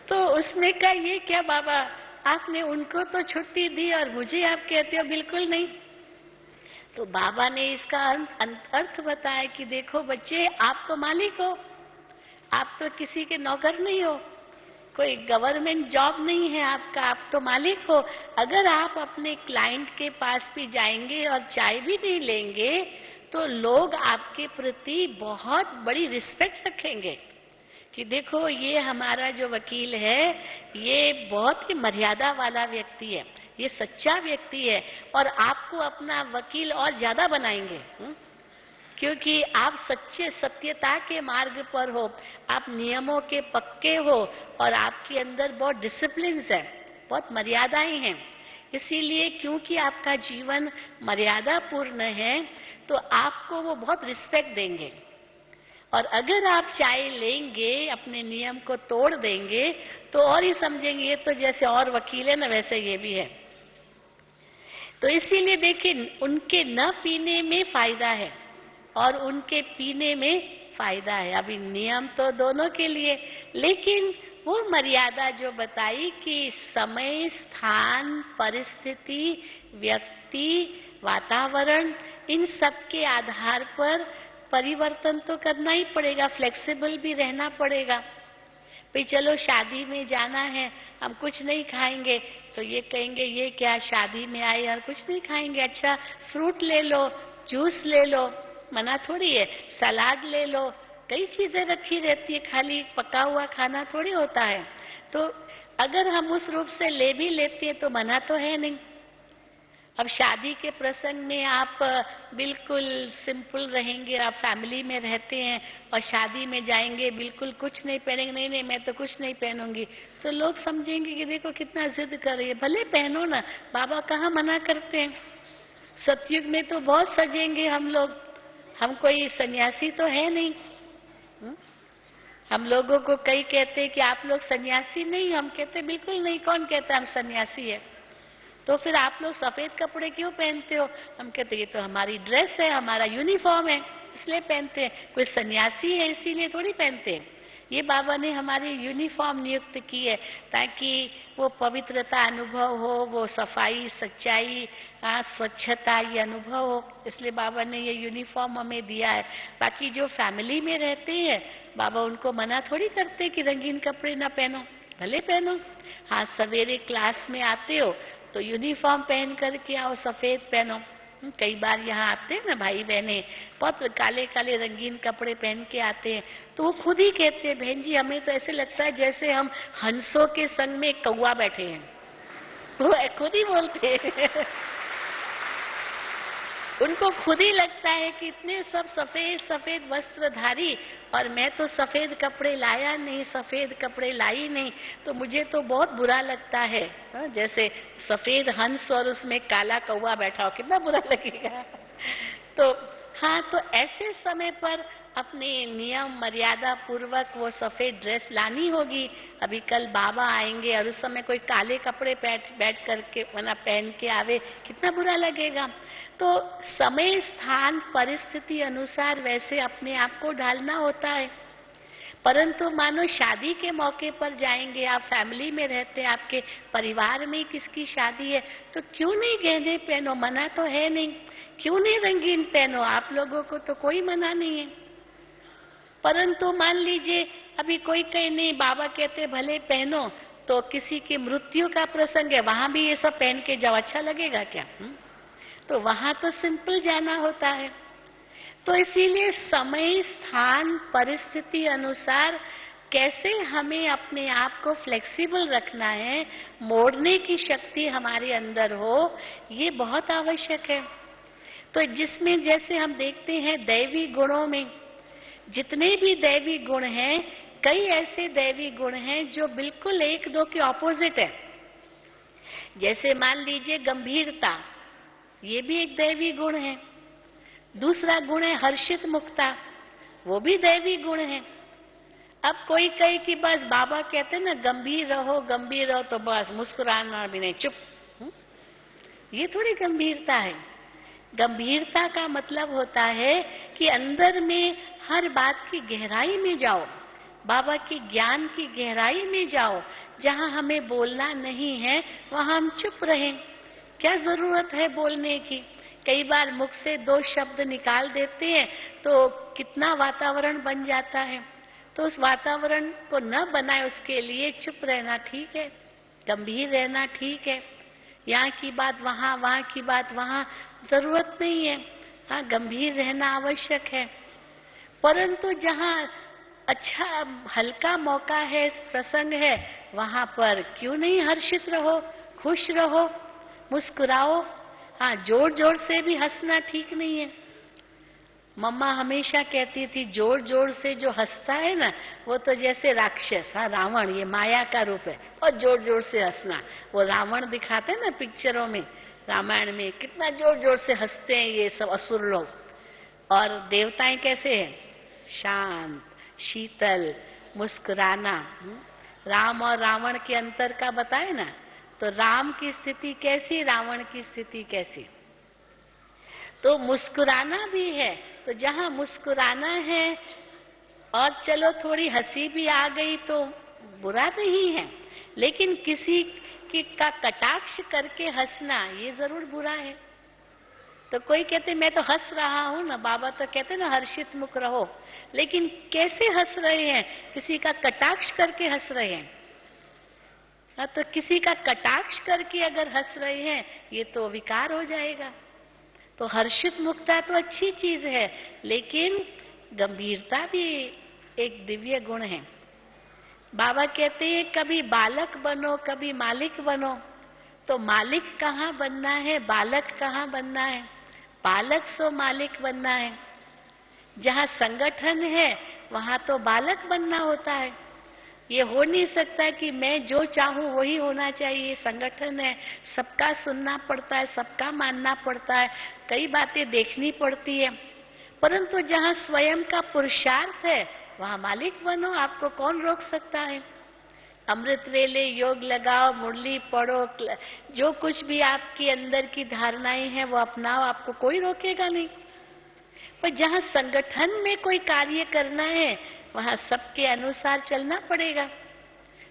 तो उसने कहा ये क्या बाबा, आपने उनको तो छुट्टी दी और मुझे आप कहते हो बिल्कुल नहीं। तो बाबा ने इसका अर्थ बताया कि देखो बच्चे आप तो मालिक हो, आप तो किसी के नौकर नहीं हो, कोई गवर्नमेंट जॉब नहीं है आपका, आप तो मालिक हो। अगर आप अपने क्लाइंट के पास भी जाएंगे और चाय भी नहीं लेंगे तो लोग आपके प्रति बहुत बड़ी रिस्पेक्ट रखेंगे कि देखो ये हमारा जो वकील है ये बहुत ही मर्यादा वाला व्यक्ति है, ये सच्चा व्यक्ति है, और आपको अपना वकील और ज्यादा बनाएंगे क्योंकि आप सच्चे सत्यता के मार्ग पर हो, आप नियमों के पक्के हो और आपके अंदर बहुत डिसिप्लिन है, बहुत मर्यादाएं हैं। इसीलिए क्योंकि आपका जीवन मर्यादा पूर्ण है तो आपको वो बहुत रिस्पेक्ट देंगे, और अगर आप चाय लेंगे अपने नियम को तोड़ देंगे तो और ही समझेंगे ये तो जैसे और वकील है ना वैसे ये भी है। तो इसीलिए देखिए उनके न पीने में फायदा है और उनके पीने में फायदा है। अभी नियम तो दोनों के लिए, लेकिन वो मर्यादा जो बताई कि समय स्थान परिस्थिति व्यक्ति वातावरण इन सब के आधार पर परिवर्तन तो करना ही पड़ेगा, फ्लेक्सिबल भी रहना पड़ेगा। भाई चलो शादी में जाना है, हम कुछ नहीं खाएंगे तो ये कहेंगे ये क्या शादी में आए और कुछ नहीं खाएंगे, अच्छा फ्रूट ले लो, जूस ले लो, मना थोड़ी है, सलाद ले लो, कई चीजें रखी रहती है, खाली पका हुआ खाना थोड़ी होता है। तो अगर हम उस रूप से ले भी लेते हैं तो मना तो है नहीं। अब शादी के प्रसंग में आप बिल्कुल सिंपल रहेंगे, आप फैमिली में रहते हैं और शादी में जाएंगे बिल्कुल कुछ नहीं पहनेंगे, नहीं नहीं मैं तो कुछ नहीं पहनूंगी, तो लोग समझेंगे कि देखो कितना जिद कर रही है, भले पहनो ना, बाबा कहाँ मना करते हैं। सतयुग में तो बहुत सजेंगे हम लोग, हम कोई सन्यासी तो है नहीं। हम लोगों को कई कहते हैं कि आप लोग सन्यासी नहीं, हम कहते बिल्कुल नहीं, कौन कहता हम सन्यासी है, तो फिर आप लोग सफेद कपड़े क्यों पहनते हो, हम कहते ये तो हमारी ड्रेस है, हमारा यूनिफॉर्म है इसलिए पहनते हैं, कोई सन्यासी है इसीलिए थोड़ी पहनते हैं। ये बाबा ने हमारी यूनिफॉर्म नियुक्त की है ताकि वो पवित्रता अनुभव हो, वो सफाई सच्चाई स्वच्छता ये अनुभव हो, इसलिए बाबा ने ये यूनिफॉर्म हमें दिया है। बाकी जो फैमिली में रहते हैं बाबा उनको मना थोड़ी करते कि रंगीन कपड़े ना पहनो, भले पहनो। हाँ सवेरे क्लास में आते हो तो यूनिफॉर्म पहन करके आओ, सफेद पहनो। कई बार यहाँ आते हैं ना भाई बहने, बहुत काले काले रंगीन कपड़े पहन के आते हैं, तो वो खुद ही कहते हैं, बहन जी हमें तो ऐसे लगता है जैसे हम हंसों के संग में कौवा बैठे हैं। वो खुद ही बोलते हैं। उनको खुद ही लगता है कि इतने सब सफेद सफेद वस्त्रधारी, और मैं तो सफेद कपड़े लाया नहीं, सफेद कपड़े लाई नहीं, तो मुझे तो बहुत बुरा लगता है। जैसे सफेद हंस और उसमें काला कौवा बैठा हो, कितना बुरा लगेगा। तो हाँ, तो ऐसे समय पर अपने नियम मर्यादा पूर्वक वो सफेद ड्रेस लानी होगी। अभी कल बाबा आएंगे और उस समय कोई काले कपड़े बैठ करके पहन के आवे, कितना बुरा लगेगा। तो समय स्थान परिस्थिति अनुसार वैसे अपने आप को ढालना होता है। परंतु मानो शादी के मौके पर जाएंगे, आप फैमिली में रहते हैं, आपके परिवार में किसकी शादी है, तो क्यों नहीं गहने पहनो, मना तो है नहीं। क्यों नहीं रंगीन पहनो, आप लोगों को तो कोई मना नहीं है। परंतु मान लीजिए अभी कोई कहे नहीं, बाबा कहते भले पहनो, तो किसी की मृत्यु का प्रसंग है, वहां भी ये सब पहन के जाओ, अच्छा लगेगा क्या? तो वहां तो सिंपल जाना होता है। तो इसीलिए समय स्थान परिस्थिति अनुसार कैसे हमें अपने आप को फ्लेक्सिबल रखना है, मोड़ने की शक्ति हमारे अंदर हो, ये बहुत आवश्यक है। तो जिसमें जैसे हम देखते हैं दैवी गुणों में, जितने भी दैवी गुण हैं, कई ऐसे दैवी गुण हैं जो बिल्कुल एक दो के ऑपोजिट है। जैसे मान लीजिए गंभीरता, ये भी एक दैवी गुण है। दूसरा गुण है हर्षित मुक्ता, वो भी दैवी गुण है। अब कोई कहे कि बस बाबा कहते हैं ना गंभीर रहो तो बस मुस्कुराना भी नहीं, चुप, ये थोड़ी गंभीरता है। गंभीरता का मतलब होता है कि अंदर में हर बात की गहराई में जाओ, बाबा के ज्ञान की गहराई में जाओ। जहां हमें बोलना नहीं है वहां हम चुप रहें। क्या जरूरत है बोलने की? कई बार मुख से दो शब्द निकाल देते हैं तो कितना वातावरण बन जाता है। तो उस वातावरण को न बनाए, उसके लिए चुप रहना ठीक है, गंभीर रहना ठीक है। यहाँ की बात वहां, वहां की बात वहां, जरूरत नहीं है। हाँ, गंभीर रहना आवश्यक है। परंतु जहाँ अच्छा हल्का मौका है, प्रसंग है, वहां पर क्यों नहीं हर्षित रहो, खुश रहो, मुस्कुराओ। हाँ, जोर जोर से भी हंसना ठीक नहीं है। मम्मा हमेशा कहती थी जोर जोर से जो हंसता है ना, वो तो जैसे राक्षस, हाँ रावण, ये माया का रूप है। और जोर जोर से हंसना, वो रावण दिखाते हैं ना पिक्चरों में, रामायण में, कितना जोर जोर से हंसते हैं ये सब असुर लोग। और देवताएं कैसे हैं? शांत, शीतल, मुस्कुराना। राम और रावण के अंतर का बताए ना, तो राम की स्थिति कैसी, रावण की स्थिति कैसी। तो मुस्कुराना भी है, तो जहां मुस्कुराना है और चलो थोड़ी हंसी भी आ गई तो बुरा नहीं है, लेकिन किसी की का कटाक्ष करके हंसना ये जरूर बुरा है। तो कोई कहते मैं तो हंस रहा हूं ना, बाबा तो कहते ना हर्षित मुख रहो, लेकिन कैसे हंस रहे हैं? किसी का कटाक्ष करके हंस रहे हैं। तो किसी का कटाक्ष करके अगर हंस रहे हैं, ये तो विकार हो जाएगा। तो हर्षित मुक्ता तो अच्छी चीज है, लेकिन गंभीरता भी एक दिव्य गुण है। बाबा कहते हैं कभी बालक बनो, कभी मालिक बनो। तो मालिक कहाँ बनना है, बालक कहाँ बनना है? बालक सो मालिक बनना है। जहाँ संगठन है वहां तो बालक बनना होता है। ये हो नहीं सकता कि मैं जो चाहूं वही होना चाहिए। संगठन है, सबका सुनना पड़ता है, सबका मानना पड़ता है, कई बातें देखनी पड़ती है। परंतु जहां स्वयं का पुरुषार्थ है वहां मालिक बनो, आपको कौन रोक सकता है? अमृत वेले योग लगाओ, मुरली पढ़ो, जो कुछ भी आपके अंदर की धारणाएं हैं वो अपनाओ, आपको कोई रोकेगा नहीं। पर जहां संगठन में कोई कार्य करना है वहां सबके अनुसार चलना पड़ेगा।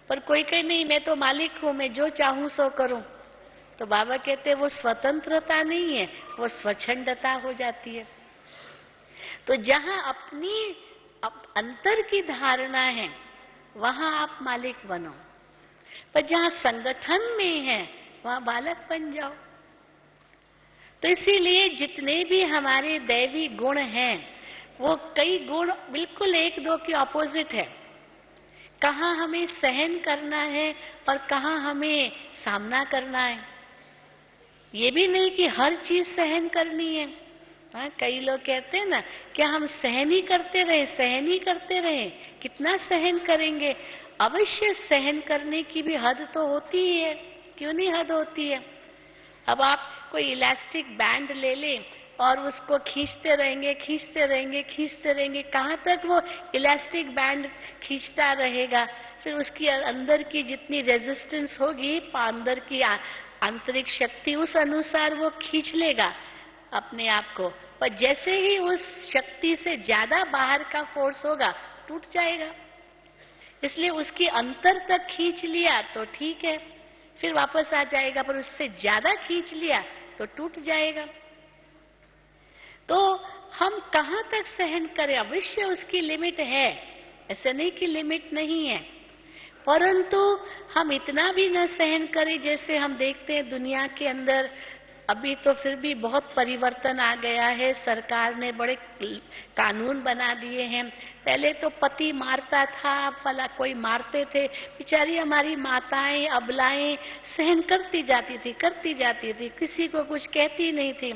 पर कोई कहे नहीं मैं तो मालिक हूं, मैं जो चाहूं सो करूं, तो बाबा कहते वो स्वतंत्रता नहीं है, वो स्वच्छंदता हो जाती है। तो जहां अपनी अंतर की धारणा है वहां आप मालिक बनो। पर जहां संगठन में है वहां बालक बन जाओ। तो इसीलिए जितने भी हमारे दैवी गुण हैं, वो कई गुण बिल्कुल एक दो के ऑपोजिट है। कहाँ हमें सहन करना है और कहाँ हमें सामना करना है। ये भी नहीं कि हर चीज सहन करनी है। हाँ, कई लोग कहते हैं ना, क्या हम सहन ही करते रहे, सहन ही करते रहे, कितना सहन करेंगे। अवश्य सहन करने की भी हद तो होती ही है, क्यों नहीं हद होती है। अब आप कोई इलास्टिक बैंड ले लें और उसको खींचते रहेंगे, खींचते रहेंगे, खींचते रहेंगे, कहाँ तक वो इलास्टिक बैंड खींचता रहेगा। फिर उसकी अंदर की जितनी रेजिस्टेंस होगी, अंदर की आंतरिक शक्ति, उस अनुसार वो खींच लेगा अपने आप को। पर जैसे ही उस शक्ति से ज्यादा बाहर का फोर्स होगा, टूट जाएगा। इसलिए उसकी अंतर तक खींच लिया तो ठीक है, फिर वापस आ जाएगा, पर उससे ज्यादा खींच लिया तो टूट जाएगा। तो हम कहां तक सहन करें, अवश्य उसकी लिमिट है, ऐसे नहीं कि लिमिट नहीं है, परंतु हम इतना भी न सहन करें। जैसे हम देखते हैं दुनिया के अंदर अभी तो फिर भी बहुत परिवर्तन आ गया है, सरकार ने बड़े कानून बना दिए हैं। पहले तो पति मारता था, फला कोई मारते थे, बेचारी हमारी माताएं अबलाएं सहन करती जाती थी, किसी को कुछ कहती नहीं थी।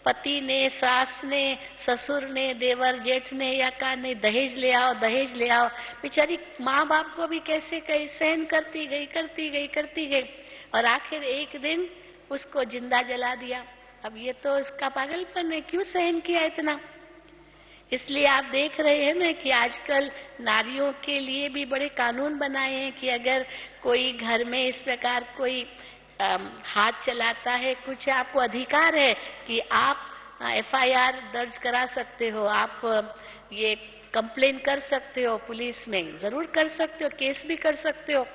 पति ने, सास ने, ससुर ने, देवर जेठ ने या का ने दहेज ले आओ, दहेज ले आओ, बेचारी माँ बाप को भी कैसे कही सहन करती गई और आखिर एक दिन उसको जिंदा जला दिया। अब ये तो इसका पागलपन है, क्यों सहन किया इतना। इसलिए आप देख रहे हैं ना कि आजकल नारियों के लिए भी बड़े कानून बनाए हैं कि अगर कोई घर में इस प्रकार कोई हाथ चलाता है, कुछ आपको अधिकार है कि आप FIR दर्ज करा सकते हो, आप ये कंप्लेन कर सकते हो पुलिस में, जरूर कर सकते हो, केस भी कर सकते हो,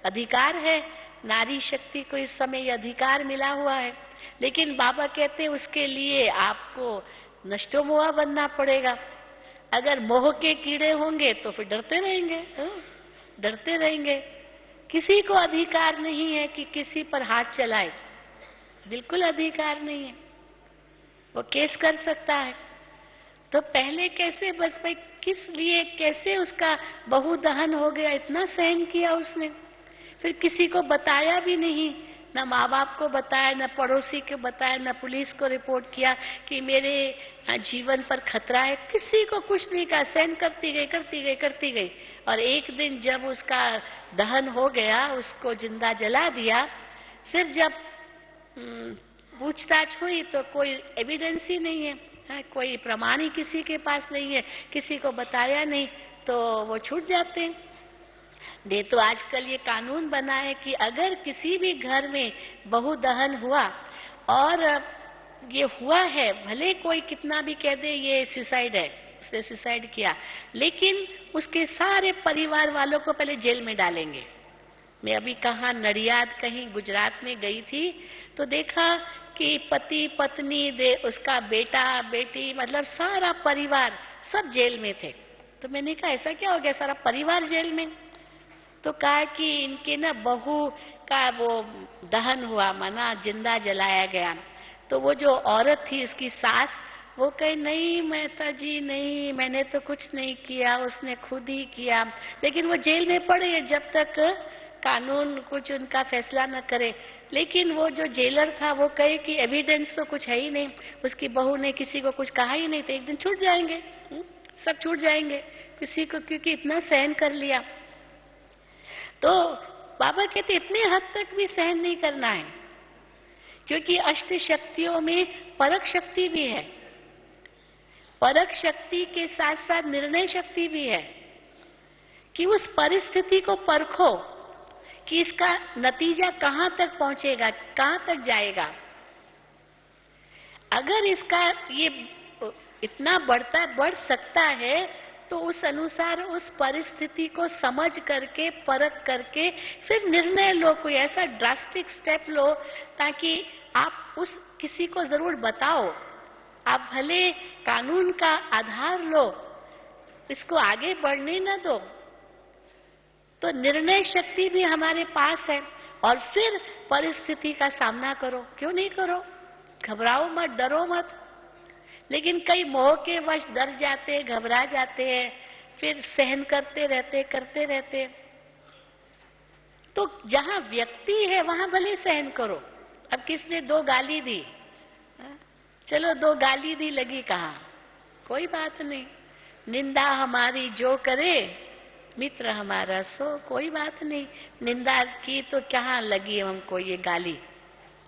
अधिकार है। नारी शक्ति को इस समय ये अधिकार मिला हुआ है। लेकिन बाबा कहते हैं उसके लिए आपको नष्टो मोहा बनना पड़ेगा। अगर मोह के कीड़े होंगे तो फिर डरते रहेंगे। किसी को अधिकार नहीं है कि किसी पर हाथ चलाए, बिल्कुल अधिकार नहीं है। वो केस कर सकता है। तो पहले कैसे, बस भाई किस लिए, कैसे उसका बहु दहन हो गया, इतना सहन किया उसने, फिर किसी को बताया भी नहीं, न माँ बाप को बताया, न पड़ोसी को बताया, न पुलिस को रिपोर्ट किया कि मेरे जीवन पर खतरा है, किसी को कुछ नहीं कहा, सहन करती गई। और एक दिन जब उसका दहन हो गया, उसको जिंदा जला दिया, फिर जब पूछताछ हुई तो कोई एविडेंस ही नहीं है, कोई प्रमाण ही किसी के पास नहीं है, किसी को बताया नहीं, तो वो छूट जाते हैं। नहीं तो आजकल ये कानून बना है कि अगर किसी भी घर में बहु दहन हुआ और ये हुआ है, भले कोई कितना भी कह दे ये सुसाइड है, उसने सुसाइड किया, लेकिन उसके सारे परिवार वालों को पहले जेल में डालेंगे। मैं अभी कहाँ नडियाद कहीं गुजरात में गई थी, तो देखा कि पति पत्नी, उसका बेटा बेटी, मतलब सारा परिवार सब जेल में थे। तो मैंने कहा ऐसा क्या हो गया, सारा परिवार जेल में। तो कहा कि इनके ना बहू का वो दहन हुआ, माना जिंदा जलाया गया। तो वो जो औरत थी, उसकी सास, वो कहे नहीं मेहता जी नहीं, मैंने तो कुछ नहीं किया, उसने खुद ही किया। लेकिन वो जेल में पड़े हैं जब तक कानून कुछ उनका फैसला न करे। लेकिन वो जो जेलर था वो कहे कि एविडेंस तो कुछ है ही नहीं, उसकी बहू ने किसी को कुछ कहा ही नहीं, तो एक दिन छूट जाएंगे, सब छूट जाएंगे किसी को, क्योंकि इतना सहन कर लिया। तो बाबा कहते इतने हद तक भी सहन नहीं करना है, क्योंकि अष्ट शक्तियों में परक शक्ति भी है, परक शक्ति के साथ साथ निर्णय शक्ति भी है, कि उस परिस्थिति को परखो कि इसका नतीजा कहां तक पहुंचेगा, कहां तक जाएगा। अगर इसका ये इतना बढ़ सकता है, तो उस अनुसार उस परिस्थिति को समझ करके, परख करके फिर निर्णय लो, कोई ऐसा ड्रास्टिक स्टेप लो, ताकि आप उस किसी को जरूर बताओ। आप भले कानून का आधार लो, इसको आगे बढ़ने न दो। तो निर्णय शक्ति भी हमारे पास है, और फिर परिस्थिति का सामना करो। क्यों नहीं करो? घबराओ मत, डरो मत। लेकिन कई मोह के वश डर जाते, घबरा जाते हैं, फिर सहन करते रहते। तो जहां व्यक्ति है वहां भले सहन करो। अब किसने 2 गाली दी, चलो 2 गाली दी, लगी कहां? कोई बात नहीं। निंदा हमारी जो करे, मित्र हमारा सो, कोई बात नहीं। निंदा की तो कहाँ लगी हमको ये गाली,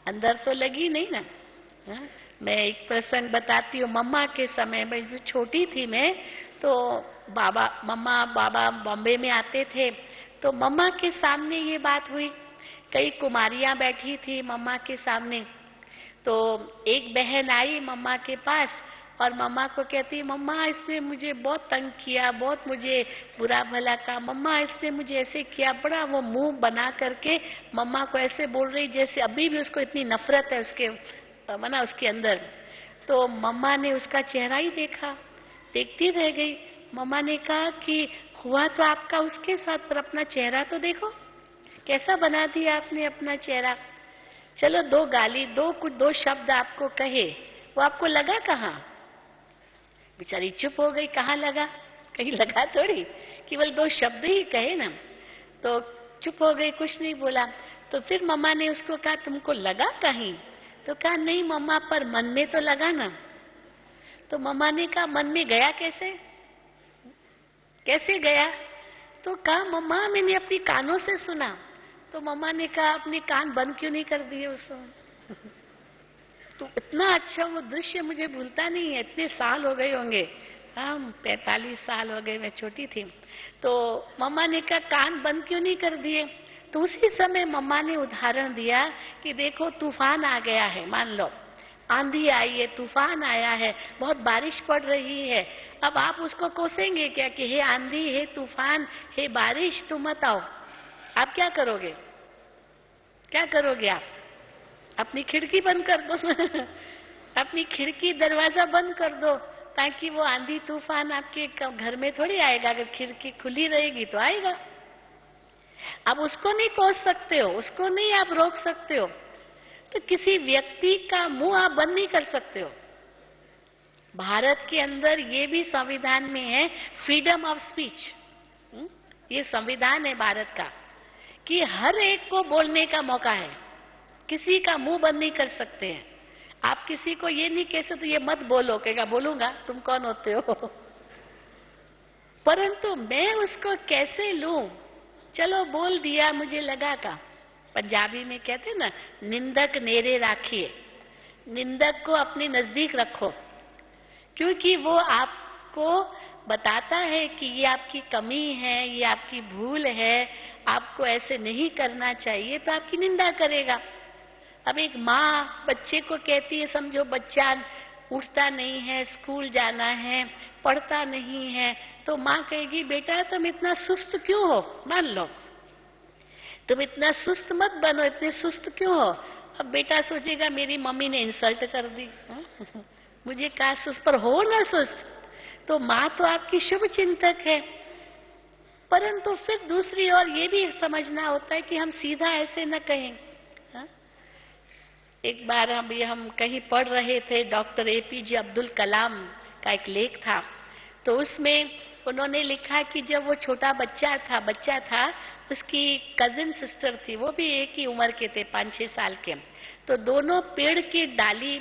अंदर तो लगी नहीं ना। मैं एक प्रसंग बताती हूँ। मम्मा के समय में, छोटी थी मैं, तो मम्मा बाबा बॉम्बे में आते थे, तो मम्मा के सामने ये बात हुई। कई कुमारियां बैठी थी मम्मा के सामने, तो एक बहन आई मम्मा के पास और मम्मा को कहती, मम्मा इसने मुझे बहुत तंग किया, बहुत मुझे बुरा भला कहा, मम्मा इसने मुझे ऐसे किया। बड़ा वो मुंह बना करके मम्मा को ऐसे बोल रही जैसे अभी भी उसको इतनी नफरत है उसके अंदर। तो मम्मा ने उसका चेहरा ही देखा, देखती रह गई। मम्मा ने कहा कि हुआ तो आपका उसके साथ, पर अपना चेहरा तो देखो, कैसा बना दिया आपने अपना चेहरा। चलो 2 गाली, 2 शब्द आपको कहे, वो आपको लगा कहाँ? बेचारी चुप हो गई। कहाँ लगा? कहीं लगा थोड़ी, केवल 2 शब्द ही कहे ना, तो चुप हो गई, कुछ नहीं बोला। तो फिर मम्मा ने उसको कहा, तुमको लगा कहीं? तो कहा नहीं मम्मा, पर मन में तो लगा ना। तो मम्मा ने कहा, मन में गया कैसे? कैसे गया? तो कहा, मम्मा मैंने अपनी कानों से सुना। तो मम्मा ने कहा, अपने कान बंद क्यों नहीं कर दिए उस समय? तो इतना अच्छा वो दृश्य मुझे भूलता नहीं है। इतने साल हो गए होंगे, हम 45 साल हो गए, मैं छोटी थी। तो मम्मा ने कहा, कान बंद क्यों नहीं कर दिए? तो उसी समय मम्मा ने उदाहरण दिया कि देखो तूफान आ गया है, मान लो आंधी आई है, तूफान आया है, बहुत बारिश पड़ रही है। अब आप उसको कोसेंगे क्या कि हे आंधी, हे तूफान, हे बारिश, तुम मत आओ। आप क्या करोगे? क्या करोगे आप? अपनी खिड़की बंद कर दो अपनी खिड़की दरवाजा बंद कर दो, ताकि वो आंधी तूफान आपके घर में थोड़ी आएगा। अगर खिड़की खुली रहेगी तो आएगा। आप उसको नहीं कोस सकते हो, उसको नहीं आप रोक सकते हो। तो किसी व्यक्ति का मुंह आप बंद नहीं कर सकते हो। भारत के अंदर ये भी संविधान में है, फ्रीडम ऑफ स्पीच। ये संविधान है भारत का कि हर एक को बोलने का मौका है, किसी का मुंह बंद नहीं कर सकते हैं। आप किसी को ये नहीं कह सकते ये मत बोलो, कहेगा बोलूंगा, तुम कौन होते हो? परंतु मैं उसको कैसे लूं? चलो बोल दिया, मुझे लगा का। पंजाबी में कहते हैं ना, निंदक नेरे राखिए। निंदक को अपने नजदीक रखो, क्योंकि वो आपको बताता है कि ये आपकी कमी है, ये आपकी भूल है, आपको ऐसे नहीं करना चाहिए, तो आपकी निंदा करेगा। अब एक माँ बच्चे को कहती है, समझो बच्चा उठता नहीं है, स्कूल जाना है, पढ़ता नहीं है, तो माँ कहेगी बेटा तुम इतना सुस्त क्यों हो? मान लो तुम इतना सुस्त मत बनो, इतने सुस्त क्यों हो? अब बेटा सोचेगा मेरी मम्मी ने इंसल्ट कर दी, मुझे कहा सुस्त, पर हो ना सुस्त। तो माँ तो आपकी शुभ चिंतक है, परंतु फिर दूसरी ओर ये भी समझना होता है कि हम सीधा ऐसे न कहें। एक बार हम कहीं पढ़ रहे थे, डॉक्टर एपीजे अब्दुल कलाम का एक लेख था, तो उसमें उन्होंने लिखा कि जब वो छोटा बच्चा था, उसकी कजिन सिस्टर थी, वो भी एक ही उम्र के थे, 5-6 साल के। तो दोनों पेड़ की डाली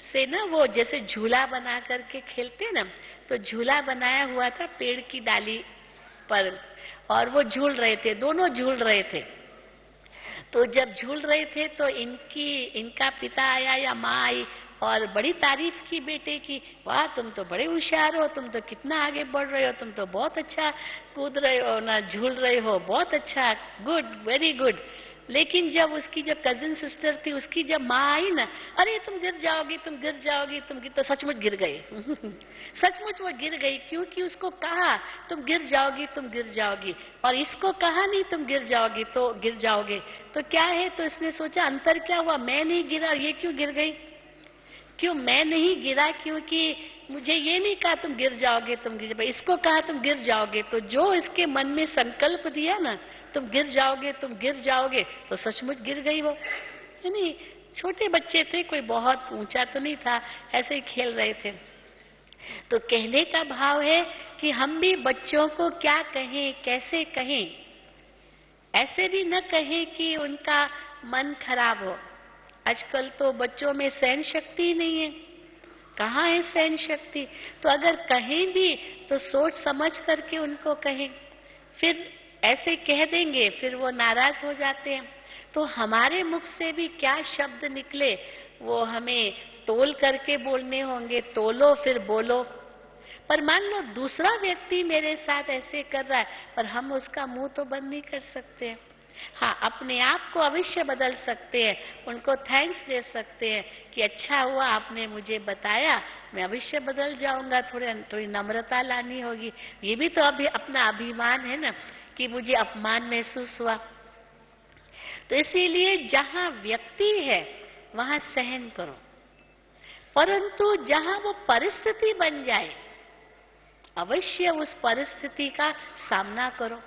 से ना वो जैसे झूला बना करके खेलते ना, तो झूला बनाया हुआ था पेड़ की डाली पर, और वो झूल रहे थे, दोनों झूल रहे थे। तो जब झूल रहे थे तो इनका पिता आया या माँ आई और बड़ी तारीफ की बेटे की, वाह तुम तो बड़े होशियार हो, तुम तो कितना आगे बढ़ रहे हो, तुम तो बहुत अच्छा कूद रहे हो ना, झूल रहे हो, बहुत अच्छा, गुड, वेरी गुड। लेकिन जब उसकी जो कजिन सिस्टर थी, उसकी जब माँ आई ना, अरे तुम गिर जाओगी, तुम गिर जाओगी, तो सचमुच गिर गई सचमुच वो गिर गई, क्योंकि उसको कहा तुम गिर जाओगी, तुम गिर जाओगी, और इसको कहा नहीं तुम गिर जाओगी तो गिर जाओगे। तो क्या है, तो इसने सोचा अंतर क्या हुआ, मैं नहीं गिरा, ये क्यों गिर गई? क्यों मैं नहीं गिरा? क्योंकि मुझे ये नहीं कहा तुम गिर जाओगे, तुम गिर जाओगे, इसको कहा तुम गिर जाओगे। तो जो इसके मन में संकल्प दिया ना, तुम गिर जाओगे, तुम गिर जाओगे, तो सचमुच गिर गई वो। नहीं, छोटे बच्चे थे, कोई बहुत ऊंचा तो नहीं था, ऐसे ही खेल रहे थे। तो कहने का भाव है कि हम भी बच्चों को क्या कहें, कैसे कहें। ऐसे भी न कहें कि उनका मन खराब हो। आजकल तो बच्चों में सहन शक्ति नहीं है। कहाँ है सहन शक्ति? तो अगर कहें भी तो सोच समझ करके उनको कहें। फिर ऐसे कह देंगे, फिर वो नाराज हो जाते हैं। तो हमारे मुख से भी क्या शब्द निकले वो हमें तोल करके बोलने होंगे। तोलो फिर बोलो। पर मान लो दूसरा व्यक्ति मेरे साथ ऐसे कर रहा है, पर हम उसका मुंह तो बंद नहीं कर सकते। हाँ, अपने आप को अवश्य बदल सकते हैं, उनको थैंक्स दे सकते हैं कि अच्छा हुआ आपने मुझे बताया, मैं अवश्य बदल जाऊंगा। थोड़ी नम्रता लानी होगी। ये भी तो अभी अपना अभिमान है ना कि मुझे अपमान महसूस हुआ। तो इसीलिए जहां व्यक्ति है वहां सहन करो, परंतु जहां वो परिस्थिति बन जाए अवश्य उस परिस्थिति का सामना करो।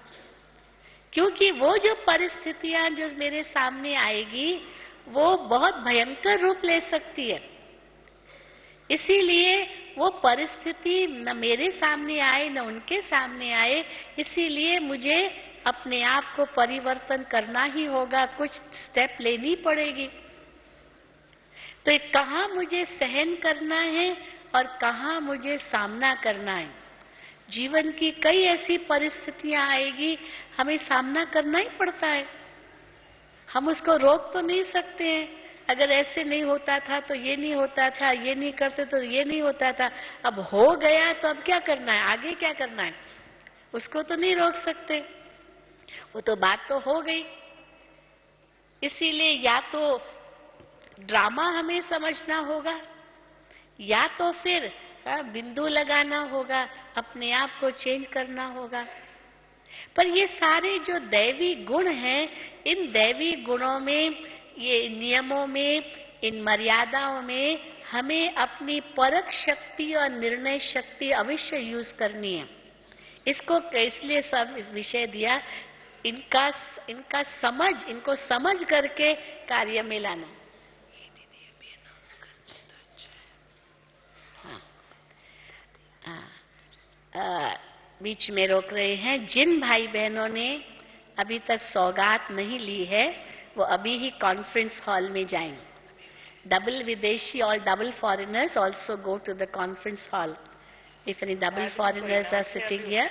क्योंकि वो जो परिस्थितियां जो मेरे सामने आएगी वो बहुत भयंकर रूप ले सकती है। इसीलिए वो परिस्थिति न मेरे सामने आए न उनके सामने आए, इसीलिए मुझे अपने आप को परिवर्तन करना ही होगा, कुछ स्टेप लेनी पड़ेगी। तो कहाँ मुझे सहन करना है और कहाँ मुझे सामना करना है। जीवन की कई ऐसी परिस्थितियां आएगी, हमें सामना करना ही पड़ता है। हम उसको रोक तो नहीं सकते हैं। अगर ऐसे नहीं होता था तो ये नहीं होता था, ये नहीं करते तो ये नहीं होता था। अब हो गया तो अब क्या करना है, आगे क्या करना है, उसको तो नहीं रोक सकते। वो तो बात तो हो गई। इसीलिए या तो ड्रामा हमें समझना होगा या तो फिर बिंदु लगाना होगा, अपने आप को चेंज करना होगा। पर ये सारे जो दैवी गुण हैं, इन दैवी गुणों में, ये नियमों में, इन मर्यादाओं में हमें अपनी परख शक्ति और निर्णय शक्ति अवश्य यूज करनी है। इसको इसलिए सब इस विषय दिया, इनको समझ करके कार्य में लाना। बीच में रोक रहे हैं। जिन भाई बहनों ने अभी तक सौगात नहीं ली है वो अभी ही कॉन्फ्रेंस हॉल में जाएं। डबल विदेशी और double foreigners also go to the conference hall. If any double foreigners are sitting here,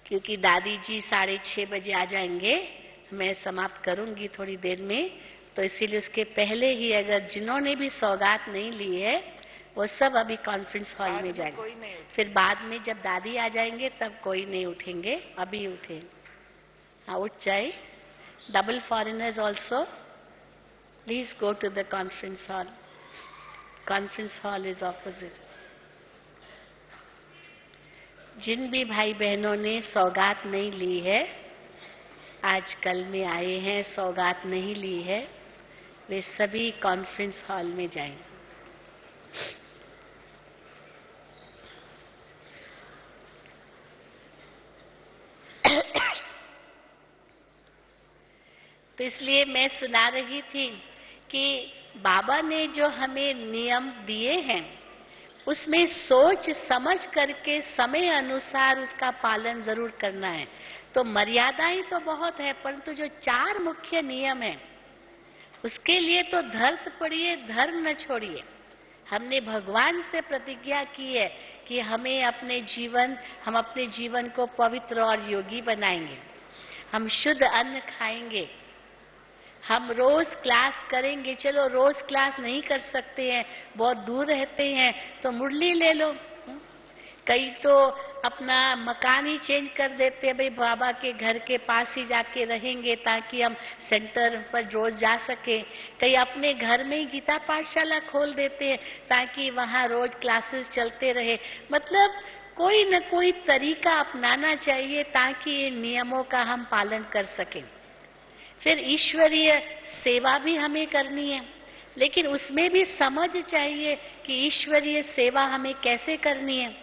क्योंकि दादी जी 6:30 बजे आ जाएंगे, मैं समाप्त करूंगी थोड़ी देर में। तो इसीलिए उसके पहले ही अगर जिन्होंने भी सौगात नहीं ली है वो सब अभी कॉन्फ्रेंस हॉल में जाएंगे। फिर बाद में जब दादी आ जाएंगे तब कोई नहीं उठेंगे, अभी उठे। हाँ, उठ जाए। Double foreigners also please go to the conference hall. Conference hall is opposite. जिन भी भाई बहनों ने सौगात नहीं ली है, आज कल में आए हैं, सौगात नहीं ली है, वे सभी कॉन्फ्रेंस हॉल में जाएं। तो इसलिए मैं सुना रही थी कि बाबा ने जो हमें नियम दिए हैं उसमें सोच समझ करके समय अनुसार उसका पालन जरूर करना है। तो मर्यादाएं तो बहुत है, परंतु जो 4 मुख्य नियम हैं उसके लिए तो धर्त पड़िए, धर्म न छोड़िए। हमने भगवान से प्रतिज्ञा की है कि हम अपने जीवन को पवित्र और योगी बनाएंगे। हम शुद्ध अन्न खाएंगे, हम रोज क्लास करेंगे। चलो रोज क्लास नहीं कर सकते हैं, बहुत दूर रहते हैं, तो मुरली ले लो। कई तो अपना मकान ही चेंज कर देते हैं, भाई बाबा के घर के पास ही जाके रहेंगे ताकि हम सेंटर पर रोज जा सके। कई अपने घर में ही गीता पाठशाला खोल देते हैं ताकि वहां रोज क्लासेस चलते रहे। मतलब कोई न कोई तरीका अपनाना चाहिए ताकि इन नियमों का हम पालन कर सकें। फिर ईश्वरीय सेवा भी हमें करनी है। लेकिन उसमें भी समझ चाहिए कि ईश्वरीय सेवा हमें कैसे करनी है।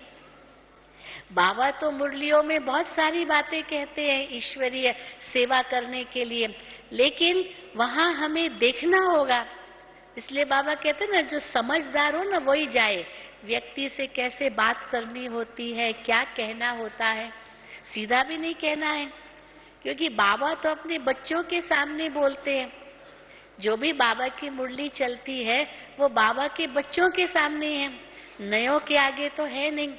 बाबा तो मुरलियों में बहुत सारी बातें कहते हैं ईश्वरीय सेवा करने के लिए, लेकिन वहां हमें देखना होगा। इसलिए बाबा कहते हैं ना, जो समझदार हो ना वही जाए। व्यक्ति से कैसे बात करनी होती है, क्या कहना होता है, सीधा भी नहीं कहना है, क्योंकि बाबा तो अपने बच्चों के सामने बोलते हैं। जो भी बाबा की मुरली चलती है वो बाबा के बच्चों के सामने है, नयों के आगे तो है नहीं।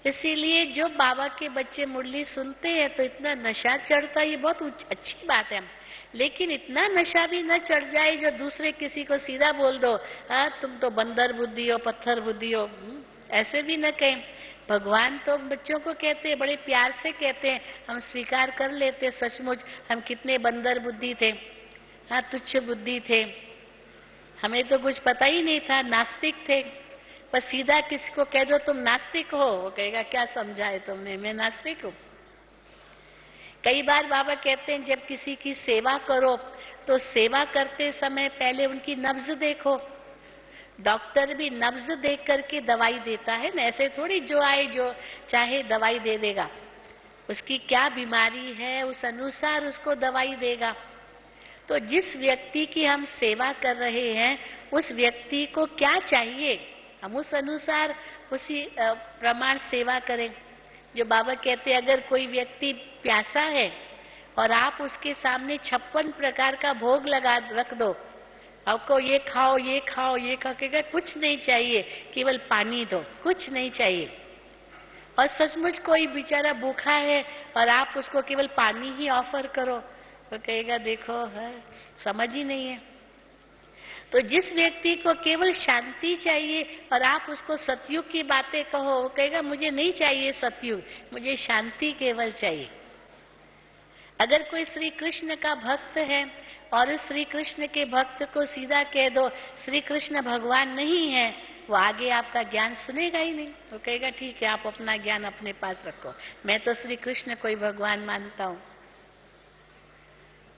इसीलिए जो बाबा के बच्चे मुरली सुनते हैं तो इतना नशा चढ़ता है, ये बहुत अच्छी बात है। लेकिन इतना नशा भी न चढ़ जाए जो दूसरे किसी को सीधा बोल दो, तुम तो बंदर बुद्धि हो, पत्थर बुद्धि हो, ऐसे भी न कहें। भगवान तो बच्चों को कहते हैं, बड़े प्यार से कहते हैं, हम स्वीकार कर लेते सचमुच हम कितने बंदर बुद्धि थे, तुच्छ बुद्धि थे, हमें तो कुछ पता ही नहीं था, नास्तिक थे। बस सीधा किसी को कह दो तुम नास्तिक हो, वो कहेगा क्या समझाए तुमने, मैं नास्तिक हूं। कई बार बाबा कहते हैं जब किसी की सेवा करो तो सेवा करते समय पहले उनकी नब्ज देखो। डॉक्टर भी नब्ज देख करके दवाई देता है ना, ऐसे थोड़ी जो आए जो चाहे दवाई दे देगा। उसकी क्या बीमारी है उस अनुसार उसको दवाई देगा। तो जिस व्यक्ति की हम सेवा कर रहे हैं उस व्यक्ति को क्या चाहिए, हम उस अनुसार उसी प्रमाण सेवा करें। जो बाबा कहते हैं अगर कोई व्यक्ति प्यासा है और आप उसके सामने 56 प्रकार का भोग लगा रख दो, आपको ये खाओ ये खाओ ये खाओ, कहेगा कुछ नहीं चाहिए, केवल पानी दो, कुछ नहीं चाहिए। और सचमुच कोई बेचारा भूखा है और आप उसको केवल पानी ही ऑफर करो, तो कहेगा देखो है समझ ही नहीं है। तो जिस व्यक्ति को केवल शांति चाहिए और आप उसको सतयुग की बातें कहो, वो कहेगा मुझे नहीं चाहिए सतयुग, मुझे शांति केवल चाहिए। अगर कोई श्री कृष्ण का भक्त है और उस श्री कृष्ण के भक्त को सीधा कह दो श्री कृष्ण भगवान नहीं है, वो आगे आपका ज्ञान सुनेगा ही नहीं। वो कहेगा ठीक है आप अपना ज्ञान अपने पास रखो, मैं तो श्री कृष्ण को ही भगवान मानता हूं।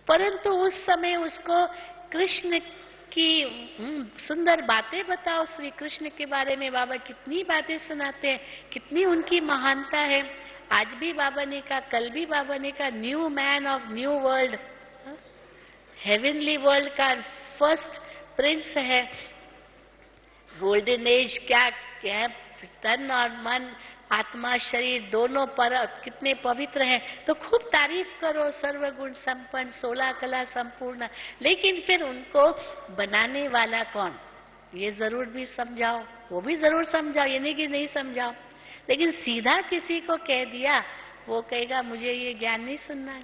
परंतु उस समय उसको कृष्ण की सुंदर बातें बताओ, श्री कृष्ण के बारे में बाबा कितनी बातें सुनाते हैं, कितनी उनकी महानता है। आज भी बाबा ने कहा, कल भी बाबा ने कहा, new man of new world, heavenly world का फर्स्ट प्रिंस है। गोल्डन एज क्या क्या, तन और मन आत्मा शरीर दोनों पर कितने पवित्र हैं, तो खूब तारीफ करो, सर्वगुण संपन्न 16 कला संपूर्ण। लेकिन फिर उनको बनाने वाला कौन, ये जरूर भी समझाओ, वो भी जरूर समझाओ, ये नहीं कि नहीं समझाओ। लेकिन सीधा किसी को कह दिया, वो कहेगा मुझे ये ज्ञान नहीं सुनना है।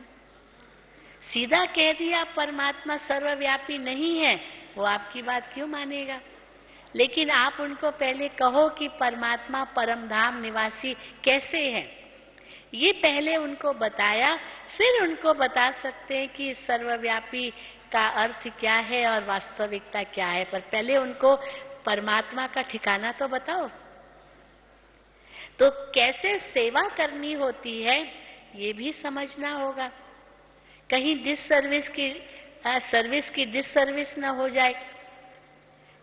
सीधा कह दिया परमात्मा सर्वव्यापी नहीं है, वो आपकी बात क्यों मानेगा। लेकिन आप उनको पहले कहो कि परमात्मा परमधाम निवासी कैसे है, ये पहले उनको बताया, फिर उनको बता सकते हैं कि सर्वव्यापी का अर्थ क्या है और वास्तविकता क्या है। पर पहले उनको परमात्मा का ठिकाना तो बताओ। तो कैसे सेवा करनी होती है ये भी समझना होगा, कहीं सर्विस की डिससर्विस ना हो जाए।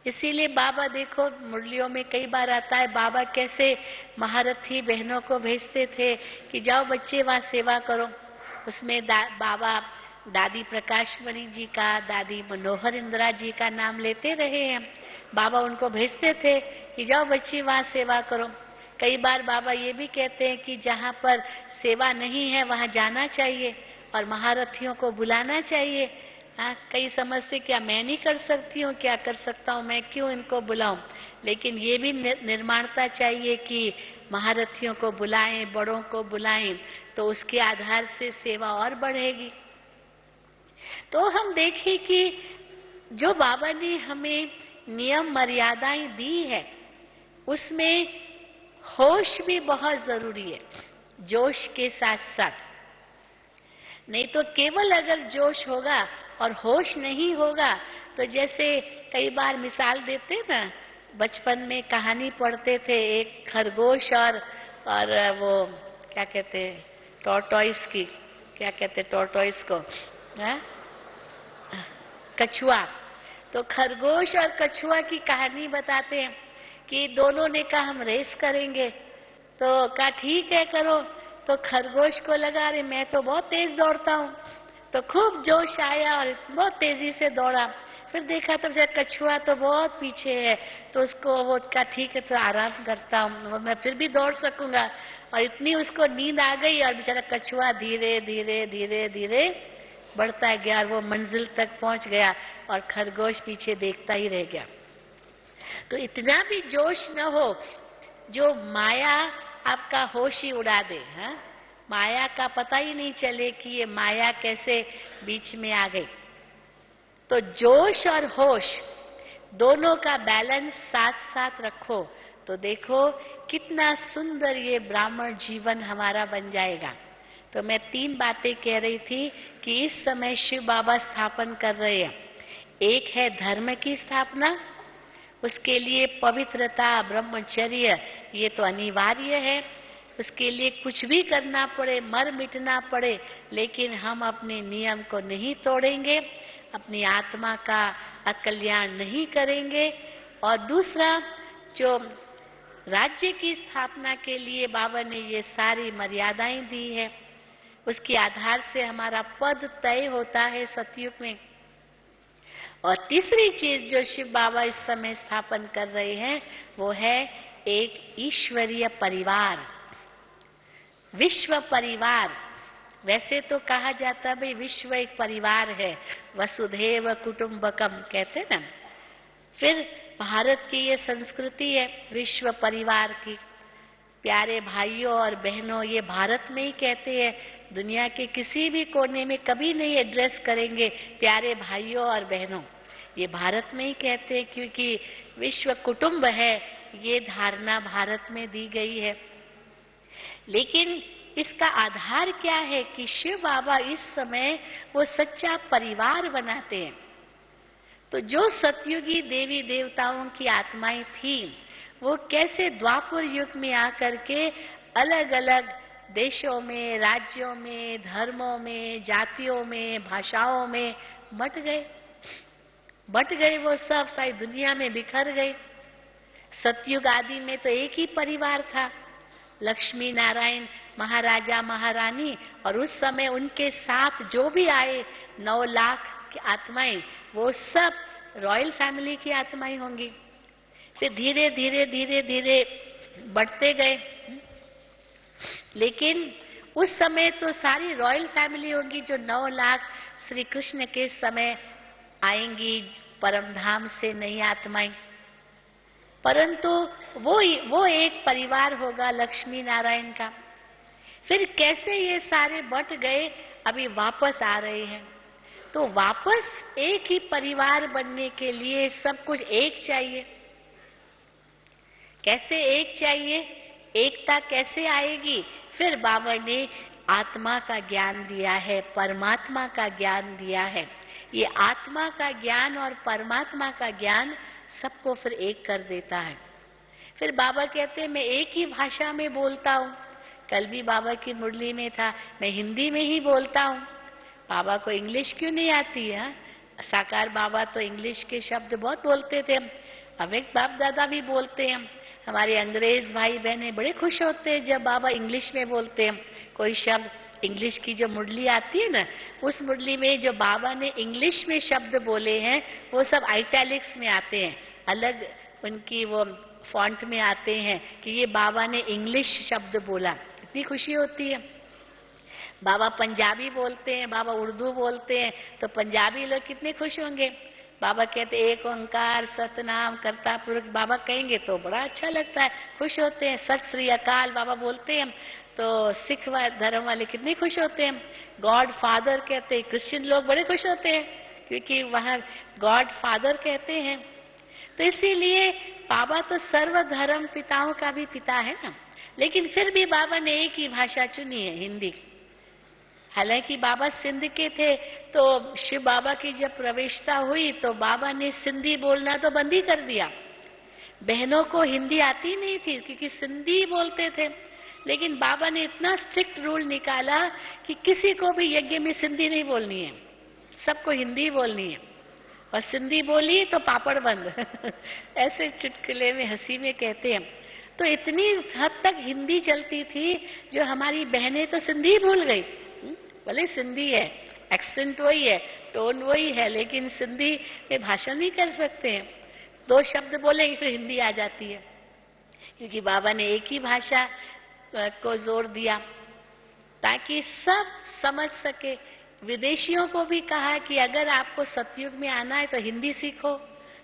इसीलिए बाबा देखो मुरलियों में कई बार आता है, बाबा कैसे महारथी बहनों को भेजते थे कि जाओ बच्चे वहां सेवा करो। उसमें बाबा दादी प्रकाशमणि जी का, दादी मनोहर इंदिरा जी का नाम लेते रहे हैं। बाबा उनको भेजते थे कि जाओ बच्चे वहां सेवा करो। कई बार बाबा ये भी कहते हैं कि जहां पर सेवा नहीं है वहां जाना चाहिए और महारथियों को बुलाना चाहिए। कई समझते क्या मैं नहीं कर सकती हूँ, क्या कर सकता हूँ मैं, क्यों इनको बुलाऊं। लेकिन ये भी निर्माणता चाहिए कि महारथियों को बुलाएं, बड़ों को बुलाएं, तो उसके आधार से सेवा और बढ़ेगी। तो हम देखें कि जो बाबा ने हमें नियम मर्यादाएं दी है उसमें होश भी बहुत जरूरी है, जोश के साथ साथ। नहीं तो केवल अगर जोश होगा और होश नहीं होगा तो जैसे कई बार मिसाल देते ना, बचपन में कहानी पढ़ते थे एक खरगोश और वो क्या कहते टॉर्टोइस की, क्या कहते टॉर्टोइस को, कछुआ। तो खरगोश और कछुआ की कहानी बताते हैं कि दोनों ने कहा हम रेस करेंगे, तो कहा ठीक है करो। तो खरगोश को लगा अरे मैं तो बहुत तेज दौड़ता हूँ, तो खूब जोश आया और बहुत तेजी से दौड़ा। फिर देखा तो बेचारा कछुआ तो बहुत पीछे है, तो उसको वो कहा ठीक है तो आराम करता हूँ, मैं फिर भी दौड़ सकूंगा। और इतनी उसको नींद आ गई और बेचारा कछुआ धीरे धीरे धीरे धीरे बढ़ता गया और वो मंजिल तक पहुंच गया और खरगोश पीछे देखता ही रह गया। तो इतना भी जोश न हो जो माया आपका होश ही उड़ा दे। हाँ, माया का पता ही नहीं चले कि ये माया कैसे बीच में आ गई। तो जोश और होश दोनों का बैलेंस साथ साथ रखो तो देखो कितना सुंदर ये ब्राह्मण जीवन हमारा बन जाएगा। तो मैं 3 बातें कह रही थी कि इस समय शिव बाबा स्थापन कर रहे हैं। एक है धर्म की स्थापना, उसके लिए पवित्रता, ब्रह्मचर्य ये तो अनिवार्य है। उसके लिए कुछ भी करना पड़े, मर मिटना पड़े, लेकिन हम अपने नियम को नहीं तोड़ेंगे, अपनी आत्मा का अकल्याण नहीं करेंगे। और दूसरा, जो राज्य की स्थापना के लिए बाबा ने ये सारी मर्यादाएं दी है, उसके आधार से हमारा पद तय होता है सतयुग में। और तीसरी चीज जो शिव बाबा इस समय स्थापन कर रहे हैं वो है एक ईश्वरीय परिवार, विश्व परिवार। वैसे तो कहा जाता है भाई विश्व एक परिवार है, वसुधैव कुटुंबकम कहते हैं ना। फिर भारत की ये संस्कृति है विश्व परिवार की, प्यारे भाइयों और बहनों, ये भारत में ही कहते हैं, दुनिया के किसी भी कोने में कभी नहीं एड्रेस करेंगे प्यारे भाइयों और बहनों, ये भारत में ही कहते हैं, क्योंकि विश्व कुटुंब है ये धारणा भारत में दी गई है। लेकिन इसका आधार क्या है कि शिव बाबा इस समय वो सच्चा परिवार बनाते हैं। तो जो सतयुगी देवी देवताओं की आत्माएं थी वो कैसे द्वापर युग में आकर के अलग अलग देशों में, राज्यों में, धर्मों में, जातियों में, भाषाओं में बट गए वो सब सारी दुनिया में बिखर गए। सतयुग आदि में तो एक ही परिवार था, लक्ष्मी नारायण महाराजा महारानी, और उस समय उनके साथ जो भी आए 9 लाख की आत्माएं वो सब रॉयल फैमिली की आत्माएं होंगी। फिर धीरे धीरे धीरे धीरे बढ़ते गए, लेकिन उस समय तो सारी रॉयल फैमिली होगी जो 9 लाख श्री कृष्ण के समय आएंगी परमधाम से नई आत्माएं। परंतु वो एक परिवार होगा लक्ष्मी नारायण का। फिर कैसे ये सारे बट गए, अभी वापस आ रहे हैं। तो वापस एक ही परिवार बनने के लिए सब कुछ एक चाहिए। कैसे एक चाहिए, एकता कैसे आएगी? फिर बाबा ने आत्मा का ज्ञान दिया है, परमात्मा का ज्ञान दिया है। ये आत्मा का ज्ञान और परमात्मा का ज्ञान सबको फिर एक कर देता है। फिर बाबा कहते हैं मैं एक ही भाषा में बोलता हूँ। कल भी बाबा की मुरली में था, मैं हिंदी में ही बोलता हूँ। बाबा को इंग्लिश क्यों नहीं आती है? साकार बाबा तो इंग्लिश के शब्द बहुत बोलते थे, अवेक बाप दादा भी बोलते हैं। हमारे अंग्रेज भाई बहने बड़े खुश होते हैं जब बाबा इंग्लिश में बोलते हैं कोई शब्द। इंग्लिश की जो मुरली आती है ना, उस मुरली में जो बाबा ने इंग्लिश में शब्द बोले हैं वो सब आइटैलिक्स में आते हैं, अलग उनकी वो फॉन्ट में आते हैं कि ये बाबा ने इंग्लिश शब्द बोला। इतनी खुशी होती है। बाबा पंजाबी बोलते हैं, बाबा उर्दू बोलते हैं, तो पंजाबी लोग कितने खुश होंगे। बाबा कहते एक ओंकार सतनाम करता पुरुष, बाबा कहेंगे तो बड़ा अच्छा लगता है, खुश होते हैं। सत श्री अकाल बाबा बोलते हैं तो सिख धर्म वाले कितने खुश होते हैं। गॉड फादर कहते हैं, क्रिश्चियन लोग बड़े खुश होते हैं क्योंकि वहां गॉड फादर कहते हैं। तो इसीलिए बाबा तो सर्व धर्म पिताओं का भी पिता है ना, लेकिन फिर भी बाबा ने एक ही भाषा चुनी है, हिंदी। हालांकि बाबा सिंध के थे, तो शिव बाबा की जब प्रवेशता हुई तो बाबा ने सिंधी बोलना तो बंद ही कर दिया। बहनों को हिंदी आती नहीं थी क्योंकि सिंधी बोलते थे, लेकिन बाबा ने इतना स्ट्रिक्ट रूल निकाला कि किसी को भी यज्ञ में सिंधी नहीं बोलनी है, सबको हिंदी बोलनी है। और सिंधी बोली तो पापड़ बंद ऐसे चुटकुले में हंसी में कहते हैं। तो इतनी हद तक हिंदी चलती थी जो हमारी बहनें तो सिंधी भूल गई। भले सिंधी है, एक्सेंट वही है, टोन वही है, लेकिन सिंधी में भाषण नहीं कर सकते हैं। 2 शब्द बोलेंगे फिर हिंदी आ जाती है, क्योंकि बाबा ने एक ही भाषा को जोर दिया ताकि सब समझ सके। विदेशियों को भी कहा कि अगर आपको सतयुग में आना है तो हिंदी सीखो।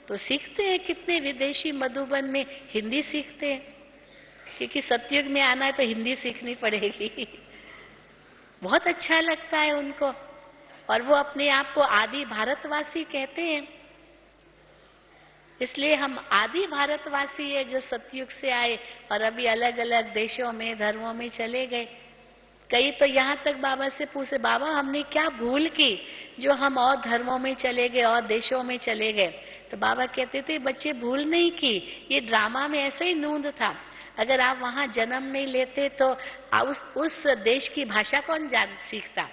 तो सीखते हैं, कितने विदेशी मधुबन में हिंदी सीखते हैं, क्योंकि सतयुग में आना है तो हिंदी सीखनी पड़ेगी। बहुत अच्छा लगता है उनको, और वो अपने आप को आदि भारतवासी कहते हैं। इसलिए हम आदि भारतवासी है जो सतयुग से आए और अभी अलग अलग देशों में, धर्मों में चले गए। कई तो यहाँ तक बाबा से पूछे, बाबा हमने क्या भूल की जो हम और धर्मों में चले गए और देशों में चले गए? तो बाबा कहते थे बच्चे भूल नहीं की, ये ड्रामा में ऐसे ही नूंद था। अगर आप वहां जन्म नहीं लेते तो उस देश की भाषा कौन सीखता?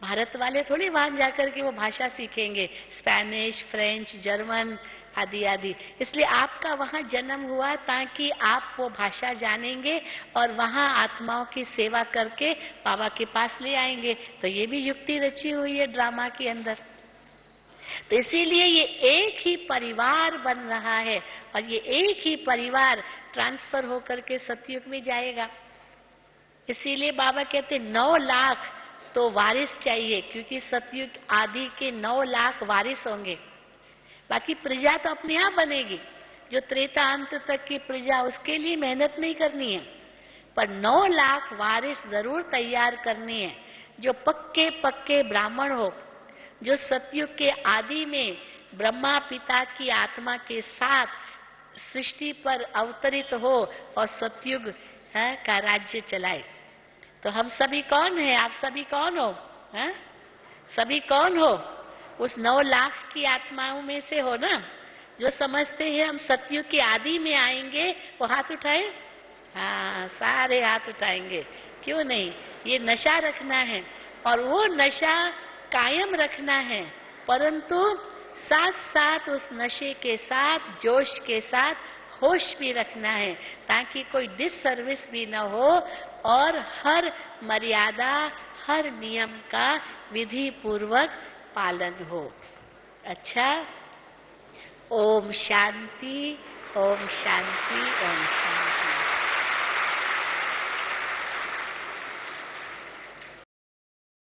भारत वाले थोड़ी वहां जाकर के वो भाषा सीखेंगे, स्पेनिश, फ्रेंच, जर्मन आदि आदि। इसलिए आपका वहां जन्म हुआ ताकि आप वो भाषा जानेंगे और वहां आत्माओं की सेवा करके बाबा के पास ले आएंगे। तो ये भी युक्ति रची हुई है ड्रामा के अंदर। तो इसीलिए ये एक ही परिवार बन रहा है और ये एक ही परिवार ट्रांसफर होकर के सतयुग में जाएगा। इसीलिए बाबा कहते 9 लाख तो वारिस चाहिए, क्योंकि सतयुग आदि के 9 लाख वारिस होंगे। बाकी प्रजा तो अपने आप बनेगी। जो त्रेता अंत तक की प्रजा, उसके लिए मेहनत नहीं करनी है, पर 9 लाख वारिस जरूर तैयार करनी है, जो पक्के पक्के ब्राह्मण हो, जो सतयुग के आदि में ब्रह्मा पिता की आत्मा के साथ सृष्टि पर अवतरित हो और सतयुग का राज्य चलाए। तो हम सभी कौन है? आप सभी कौन हो? सभी कौन हो? उस 9 लाख की आत्माओं में से हो ना, जो समझते हैं हम सतयुग के आदि में आएंगे। वो हाथ उठाए। हाँ, सारे हाथ उठाएंगे, क्यों नहीं? ये नशा रखना है और वो नशा कायम रखना है, परंतु साथ साथ उस नशे के साथ, जोश के साथ होश भी रखना है, ताकि कोई डिससर्विस भी न हो और हर मर्यादा, हर नियम का विधि पूर्वक पालन हो। अच्छा, ओम शांति, ओम शांति, ओम शांति।